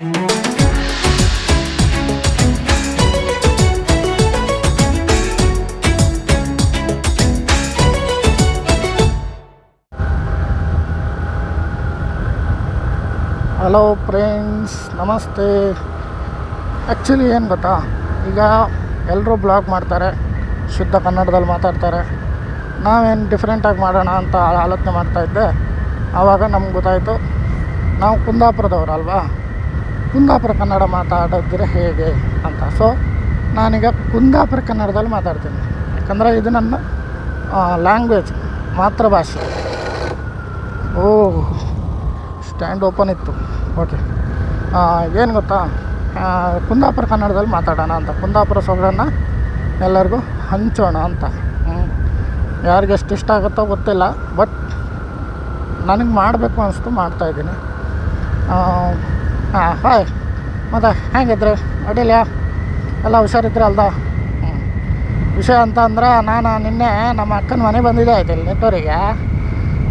Hello friends, ನಮಸ್ತೆ. Actually ಏನು ಗೊತ್ತಾ, ಈಗ ಎಲ್ಲರೂ ಬ್ಲಾಗ್ ಮಾಡ್ತಾರೆ, ಶುದ್ಧ ಕನ್ನಡದಲ್ಲಿ ಮಾತಾಡ್ತಾರೆ. ನಾವೇನು ಡಿಫ್ರೆಂಟಾಗಿ ಮಾಡೋಣ ಅಂತ ಆಲೋಚನೆ ಮಾಡ್ತಾಯಿದ್ದೆ. ಆವಾಗ ನಮ್ಗೆ ಗೊತ್ತಾಯಿತು, ನಾವು ಕುಂದಾಪುರದವರಲ್ವಾ, ಕುಂದಾಪುರ ಕನ್ನಡ ಮಾತಾಡಿದ್ರೆ ಹೇಗೆ ಅಂತ. ಸೊ ನಾನೀಗ ಕುಂದಾಪುರ ಕನ್ನಡದಲ್ಲಿ ಮಾತಾಡ್ತೀನಿ, ಯಾಕಂದರೆ ಇದು ನನ್ನ ಲ್ಯಾಂಗ್ವೇಜ್, ಮಾತೃಭಾಷೆ. ಸ್ಟ್ಯಾಂಡ್ ಓಪನ್ ಇತ್ತು. ಓಕೆ, ಏನು ಗೊತ್ತಾ, ಕುಂದಾಪುರ ಕನ್ನಡದಲ್ಲಿ ಮಾತಾಡೋಣ ಅಂತ, ಕುಂದಾಪುರ ಸೊಗಡನ್ನು ಎಲ್ಲರಿಗೂ ಹಂಚೋಣ ಅಂತ. ಯಾರಿಗೆ ಎಷ್ಟು ಇಷ್ಟ ಆಗುತ್ತೋ ಗೊತ್ತಿಲ್ಲ, ಬಟ್ ನನಗೆ ಮಾಡಬೇಕು ಅನಿಸ್ತು, ಮಾಡ್ತಾಯಿದ್ದೀನಿ. ಹಾಯ್, ಮತ್ತು ಹೇಗಿದ್ರೆ ಅಡಿಲ್ಲ, ಎಲ್ಲ ಹುಷಾರಿದ್ರೆ ಅಲ್ದ. ವಿಷಯ ಅಂತ ಅಂದ್ರೆ, ನಾನು ನಿನ್ನೆ ನಮ್ಮ ಅಕ್ಕನ ಮನೆ ಬಂದಿದ್ದೆ ಆಯ್ತು, ಇಲ್ಲಿ ನಿಟ್ಟೂರಿಗೆ,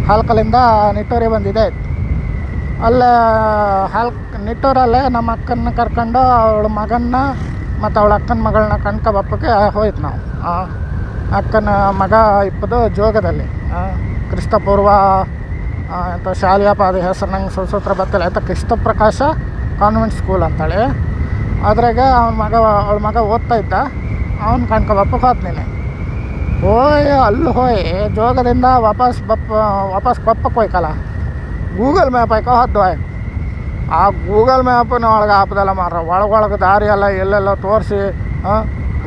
ಹಾಲ್ಕಲ್ಲಿಂದ ನಿಟ್ಟೂರಿಗೆ ಬಂದಿದ್ದೆ ಆಯ್ತು. ಅಲ್ಲೇ ನಿಟ್ಟೂರಲ್ಲೇ ನಮ್ಮ ಅಕ್ಕನ ಕರ್ಕೊಂಡು ಅವಳ ಮಗನ್ನ ಮತ್ತು ಅವಳ ಅಕ್ಕನ ಮಗಳನ್ನ ಕಣ್ಕೊಬಪ್ಪಕ್ಕೆ ಹೋಯ್ತು ನಾವು. ಅಕ್ಕನ ಮಗ ಇಪ್ಪದು ಜೋಗದಲ್ಲಿ, ಕ್ರಿಸ್ತಪೂರ್ವ ಅಂತ ಶಾಲೆಯ ಪಾದ ಹೆಸರು ನಂಗೆ ಸೂತ್ರ ಬರ್ತಿಲ್ಲ ಆಯ್ತಾ, ಕ್ರಿಸ್ತಪ್ರಕಾಶ ಕಾನ್ವೆಂಟ್ ಸ್ಕೂಲ್ ಅಂತೇಳಿ. ಅದ್ರಾಗ ಅವಳ ಮಗ ಓದ್ತಾ ಇದ್ದ, ಅವ್ನು ಕಣ್ಕೊಬಪ್ಪಕ್ಕೆ ಹೋಗ್ತೀನಿ. ಅಲ್ಲಿ ಜೋಗದಿಂದ ವಾಪಸ್ ಬಪ್ಪಕ್ಕೆ ಹೋಯ್ಕಲ್ಲ, ಗೂಗಲ್ ಮ್ಯಾಪ್ ಹಾಕೋ ಹದ್ದು. ಆ ಗೂಗಲ್ ಮ್ಯಾಪನ್ನ ಒಳಗೆ ಹಾಪದಲ್ಲ ಮಾರ, ಒಳಗೊಳಗೆ ದಾರಿ ಎಲ್ಲ ಎಲ್ಲೆಲ್ಲ ತೋರಿಸಿ,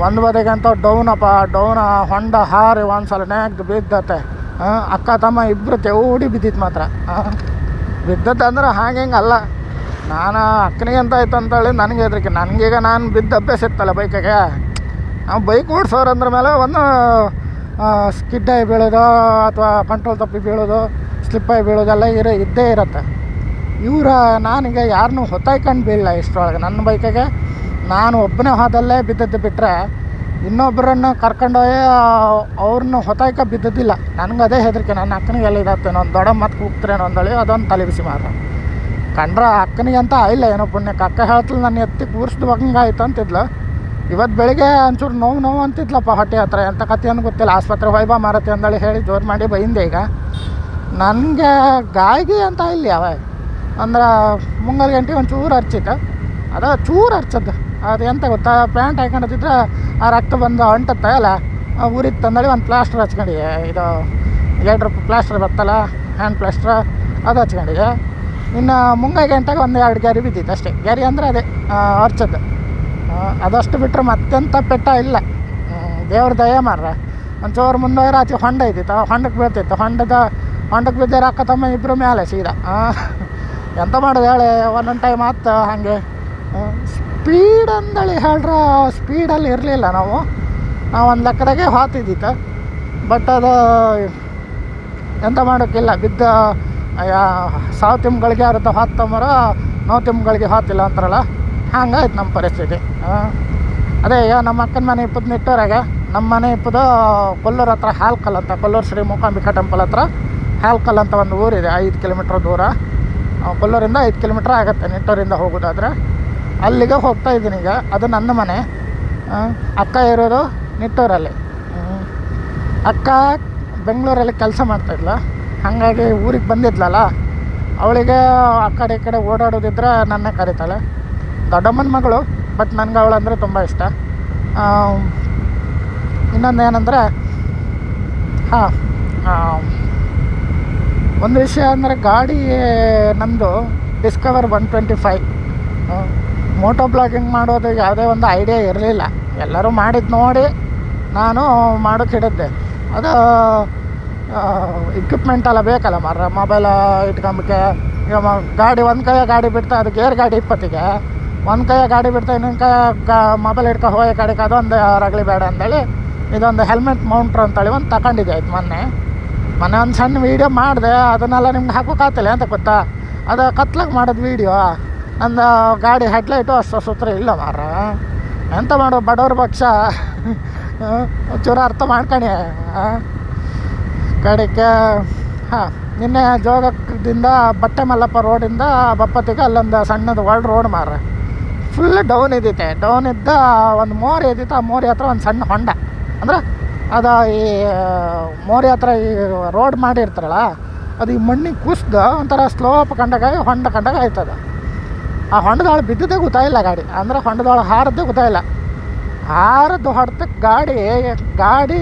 ಒಂದು ಬದಿಗಂತ ಡೌನ ಹೊಂಡ ಹಾರಿ ಒಂದು ಸಲ ನೆಗ್ದು ಬಿದ್ದತ್ತೆ. ಅಕ್ಕ ತಮ್ಮ ಇಬ್ಬರು ತೆವಡಿ ಬಿದ್ದಿತ್ತು ಮಾತ್ರ. ಬಿದ್ದದ್ದಂದ್ರೆ ಹಾಗೆ ಅಲ್ಲ, ನಾನು ಅಕ್ಕನಿಗೆ ಅಂತ ಆಯ್ತು ಅಂತೇಳಿ ನನಗೆ ಹೆದರಿಕೆ. ನನಗೀಗ ನಾನು ಬಿದ್ದ ಅಭ್ಯಾಸ ಇತ್ತಲ್ಲ ಬೈಕಿಗೆ. ನಾವು ಬೈಕ್ ಓಡಿಸೋರು ಅಂದ್ರ ಮೇಲೆ ಒಂದು ಸ್ಕಿಡ್ಡಾಗಿ ಬೀಳೋದು ಅಥವಾ ಕಂಟ್ರೋಲ್ ತಪ್ಪಿ ಬೀಳೋದು, ಸ್ಲಿಪ್ಪಾಗಿ ಬೀಳೋದೆಲ್ಲ ಇದ್ದೇ ಇರುತ್ತೆ. ನಾನೀಗ ಯಾರನ್ನೂ ಹೊತ್ತಾಯ್ಕೊಂಡು ಬೀಳಲ್ಲ ಇಷ್ಟರೊಳಗೆ. ನನ್ನ ಬೈಕಿಗೆ ನಾನು ಒಬ್ಬನೇ ಹೋದಲ್ಲೇ ಬಿದ್ದದ್ದು ಬಿಟ್ಟರೆ, ಇನ್ನೊಬ್ಬರನ್ನು ಕರ್ಕೊಂಡೋಗಿ ಅವ್ರನ್ನ ಹೊತ್ತಾಯ್ಕ ಬಿದ್ದದ್ದಿಲ್ಲ. ನನಗೆ ಅದೇ ಹೆದರಿಕೆ, ನನ್ನ ಅಕ್ಕನಿಗೆ ಎಲ್ಲ ಇದಾಗ್ತೇನೋ, ಒಂದು ದೊಡ್ಡ ಮತ್ತೆ ಕೂಗ್ತರೇನೋ ಅಂದೇಳಿ ಅದೊಂದು ತಲೆ ಬಿಸಿ ಮಾರ. ಕಂಡ್ರೆ ಅಕ್ಕನಿಗೆ ಅಂತ ಇಲ್ಲ, ಏನೋ ಪುಣ್ಯಕ್ಕೆ ಅಕ್ಕ ಹೇಳ್ತಲು ನನ್ನ ಎತ್ತಿ ಕೂರಿಸ್ದು ಹಂಗಾಯ್ತು ಅಂತಿದ್ಲು. ಇವತ್ತು ಬೆಳಿಗ್ಗೆ ಒಂಚೂರು ನೋವು ಅಂತಿದ್ಲಪ್ಪ ಹೊಟ್ಟೆ ಹತ್ರ, ಎಂಥ ಕತೆ ಅಂತ ಗೊತ್ತಿಲ್ಲ. ಆಸ್ಪತ್ರೆ ಹೊಯ್ಬಾ ಮಾರತ್ತೆ ಅಂದೇಳಿ ಹೇಳಿ ಜೋರು ಮಾಡಿ ಬೈಂದೆ. ಈಗ ನನಗೆ ಗಾಯಿಗೆ ಅಂತ ಇಲ್ಲಿ ಅಂದ್ರೆ ಮುಂಗಲ್ ಗಂಟೆ ಒಂಚೂರು ಹರ್ಚಿತ್ತು, ಅದು ಚೂರು ಹರ್ಚದ್ದು. ಅದು ಎಂತ ಗೊತ್ತಾ, ಪ್ಯಾಂಟ್ ಹಾಕೊಂಡಿದ್ರೆ ಆ ರಕ್ತ ಬಂದು ಅಂಟುತ್ತೆ ಅಲ್ಲ, ಊರಿತ್ತು ಅಂದೇಳಿ ಒಂದು ಪ್ಲಾಸ್ಟರ್ ಹಚ್ಕೊಂಡಿದೆ. ಇದು 2 ರೂಪಾಯಿ ಪ್ಲಾಸ್ಟರ್ ಬರ್ತಲ್ಲ, ಹ್ಯಾಂಡ್ ಪ್ಲಾಸ್ಟ್ರ್, ಅದು ಹಚ್ಕೊಂಡಿದೆ. ಇನ್ನು ಮುಂಗಾಯಿ ಗಂಟೆಗೆ 1-2 ಗೆರಿ ಬಿದ್ದಿತ್ತು ಅಷ್ಟೇ. ಗೆರಿ ಅಂದರೆ ಅದೇ ಹರ್ಚದ್ದು. ಅದಷ್ಟು ಬಿಟ್ಟರೆ ಮತ್ತೆಂಥ ಪೆಟ್ಟ ಇಲ್ಲ, ದೇವ್ರ ದಯ ಮಾರ್ರೆ. ಒಂಚೂರು ಮುಂದೆ ಆಚೆ ಹೊಂಡ ಇದ್ದಿತ್ತು, ಹೊಂಡಕ್ಕೆ ಬೀಳ್ತಿತ್ತು. ಹೊಂಡಕ್ಕೆ ಬಿದ್ದರೆ ಅಕ್ಕ ತಮ್ಮ ಇಬ್ಬರು ಮೇಲೆ ಸೀದಾ. ಎಂತ ಮಾಡೋದು ಹೇಳಿ, ಒಂದೊಂದು ಟೈಮ್ ಆಯ್ತು ಹಾಗೆ. ಸ್ಪೀಡ್ ಅಂದೇಳಿ ಹೇಳ್ರೆ ಸ್ಪೀಡಲ್ಲಿ ಇರಲಿಲ್ಲ ನಾವು ಒಂದು ಲೆಕ್ಕದಾಗೆ ಹೋಗ್ತಿದ್ದಿತ್ತು. ಬಟ್ ಅದು ಎಂತ ಮಾಡೋಕ್ಕಿಲ್ಲ, ಬಿದ್ದ ಸಾವು ತಿಮ್ಗಳಿಗೆ ಯಾರತ್ತ ಹೊತ್ತಂಬರೋ ನೋವು ತಿಮ್ಗಳಿಗೆ ಹೊತ್ತಿಲ್ಲ ಅಂತಾರಲ್ಲ, ಹಂಗಾಯ್ತು ನಮ್ಮ ಪರಿಸ್ಥಿತಿ. ಅದೇ ಈಗ ನಮ್ಮ ಅಕ್ಕನ ಮನೆ ಇಪ್ಪದು ನಿಟ್ಟೂರಾಗೆ, ನಮ್ಮ ಮನೆ ಇಪ್ಪದು ಕೊಲ್ಲೂರು ಹತ್ರ ಹಾಲ್ಕಲ್ ಅಂತ, ಕೊಲ್ಲೂರು ಶ್ರೀ ಮೂಕಾಂಬಿಕಾ ಟೆಂಪಲ್ ಹತ್ರ ಹಾಲ್ಕಲ್ ಅಂತ ಒಂದು ಊರಿದೆ, 5 ಕಿಲೋಮೀಟ್ರ್ ದೂರ. ಕೊಲ್ಲೂರಿಂದ 5 ಕಿಲೋಮೀಟ್ರ್ ಆಗುತ್ತೆ ನಿಟ್ಟೂರಿಂದ ಹೋಗೋದಾದರೆ. ಅಲ್ಲಿಗೆ ಹೋಗ್ತಾ ಇದ್ದೀನಿ ಈಗ. ಅದು ನನ್ನ ಮನೆ. ಅಕ್ಕ ಇರೋದು ನಿಟ್ಟೂರಲ್ಲಿ. ಅಕ್ಕ ಬೆಂಗಳೂರಲ್ಲಿ ಕೆಲಸ ಮಾಡ್ತಾಯಿದ್ಲ, ಹಾಗಾಗಿ ಊರಿಗೆ ಬಂದಿದ್ಲಲ್ಲ, ಅವಳಿಗೆ ಆ ಕಡೆ ಈ ಕಡೆ ಓಡಾಡೋದಿದ್ರೆ ನನ್ನೇ ಕರೀತಾಳೆ. ದೊಡ್ಡಮ್ಮನ ಮಗಳು, ಬಟ್ ನನಗೆ ಅವಳಂದರೆ ತುಂಬ ಇಷ್ಟ. ಇನ್ನೊಂದು ಏನಂದರೆ, ಒಂದು ವಿಷಯ ಅಂದರೆ, ಗಾಡಿ ನಮ್ಮದು ಡಿಸ್ಕವರ್ 125. ಮೋಟೋ ಬ್ಲಾಗಿಂಗ್ ಮಾಡೋದು ಯಾವುದೇ ಒಂದು ಐಡಿಯಾ ಇರಲಿಲ್ಲ, ಎಲ್ಲರೂ ಮಾಡಿದ್ದು ನೋಡಿ ನಾನು ಮಾಡೋಕ್ಕೆ ಹಿಡಿದ್ದೆ. ಅದು ಇಕ್ವಿಪ್ಮೆಂಟ್ ಎಲ್ಲ ಬೇಕಲ್ಲ ಮಾರ್ರೆ, ಮೊಬೈಲ್ ಇಟ್ಕೊಂಬಿಕ್ಕೆ. ಈಗ ಗಾಡಿ ಒಂದು ಕೈಯ ಗಾಡಿ ಬಿಡ್ತಾ, ಅದು ಗೇರ್ ಗಾಡಿ 20ಗೆ, ಒಂದು ಕೈಯ ಗಾಡಿ ಬಿಡ್ತಾ ಇನ್ನೊಂದು ಕೈಯ ಮೊಬೈಲ್ ಇಟ್ಕೊ ಹೋಗಿ ಕಡೆಗೆ ಅದೊಂದು ರಗಳಿ ಬೇಡ ಅಂತೇಳಿ ಇದೊಂದು ಹೆಲ್ಮೆಟ್ ಮೌಂಟ್ರ್ ಅಂತೇಳಿ ಒಂದು ತಗೊಂಡಿದ್ದೆ ಆಯ್ತು. ಮೊನ್ನೆ ಒಂದು ಸಣ್ಣ ವೀಡಿಯೋ ಮಾಡಿದೆ, ಅದನ್ನೆಲ್ಲ ನಿಮ್ಗೆ ಹಾಕೋಕ್ಕಾಗ್ತಿಲ್ಲ ಅಂತ ಗೊತ್ತಾ. ಅದು ಕತ್ಲಾಗ ಮಾಡೋದು ವೀಡಿಯೋ. ನಂದು ಗಾಡಿ ಹೆಡ್ಲೈಟು ಅಷ್ಟು ಸೂತ್ರ ಇಲ್ಲ ಮಾರ. ಎಂತ ಮಾಡೋ ಬಡವ್ರ ಪಕ್ಷ, ಒಂಚೂರು ಅರ್ಥ ಮಾಡ್ಕೊಳ್ಳಿ. ಕಡೆಗೆ ಹಾಂ, ನಿನ್ನೆ ಜೋಗದಿಂದ ಬಟ್ಟೆ ಮಲ್ಲಪ್ಪ ರೋಡಿಂದ ಬಪ್ಪತ್ತಿಗೆ ಅಲ್ಲೊಂದು ಸಣ್ಣದು ವರ್ಲ್ಡ್ ರೋಡ್ ಮಾರ್ರೆ ಫುಲ್ ಡೌನ್ ಇದ್ದೈತೆ. ಡೌನ್ ಇದ್ದ ಒಂದು ಮೋರಿ ಇದ್ದಿತ್ತು. ಆ ಮೋರಿ ಹತ್ರ ಒಂದು ಸಣ್ಣ ಹೊಂಡ, ಅಂದ್ರೆ ಅದು ಈ ಮೋರಿ ಹತ್ರ ಈ ರೋಡ್ ಮಾಡಿರ್ತಾರಲ್ಲ, ಅದು ಈ ಮಣ್ಣಿಗೆ ಕುಸ್ದು ಒಂಥರ ಸ್ಲೋಪ್ ಕಂಡಾಗ ಹೊಂಡ ಕಂಡಾಗ ಆಯ್ತದ. ಆ ಹೊಂಡದೊಳಗೆ ಬಿದ್ದಿದ್ದೇ ಗೊತ್ತಾಯಿಲ್ಲ ಗಾಡಿ, ಅಂದ್ರೆ ಹೊಂಡದೊಳಗೆ ಹಾರದ್ದೇ ಗೊತ್ತಾಯಿಲ್ಲ. ಹಾರದ್ದು ಹೊಡೆದಕ್ಕೆ ಗಾಡಿ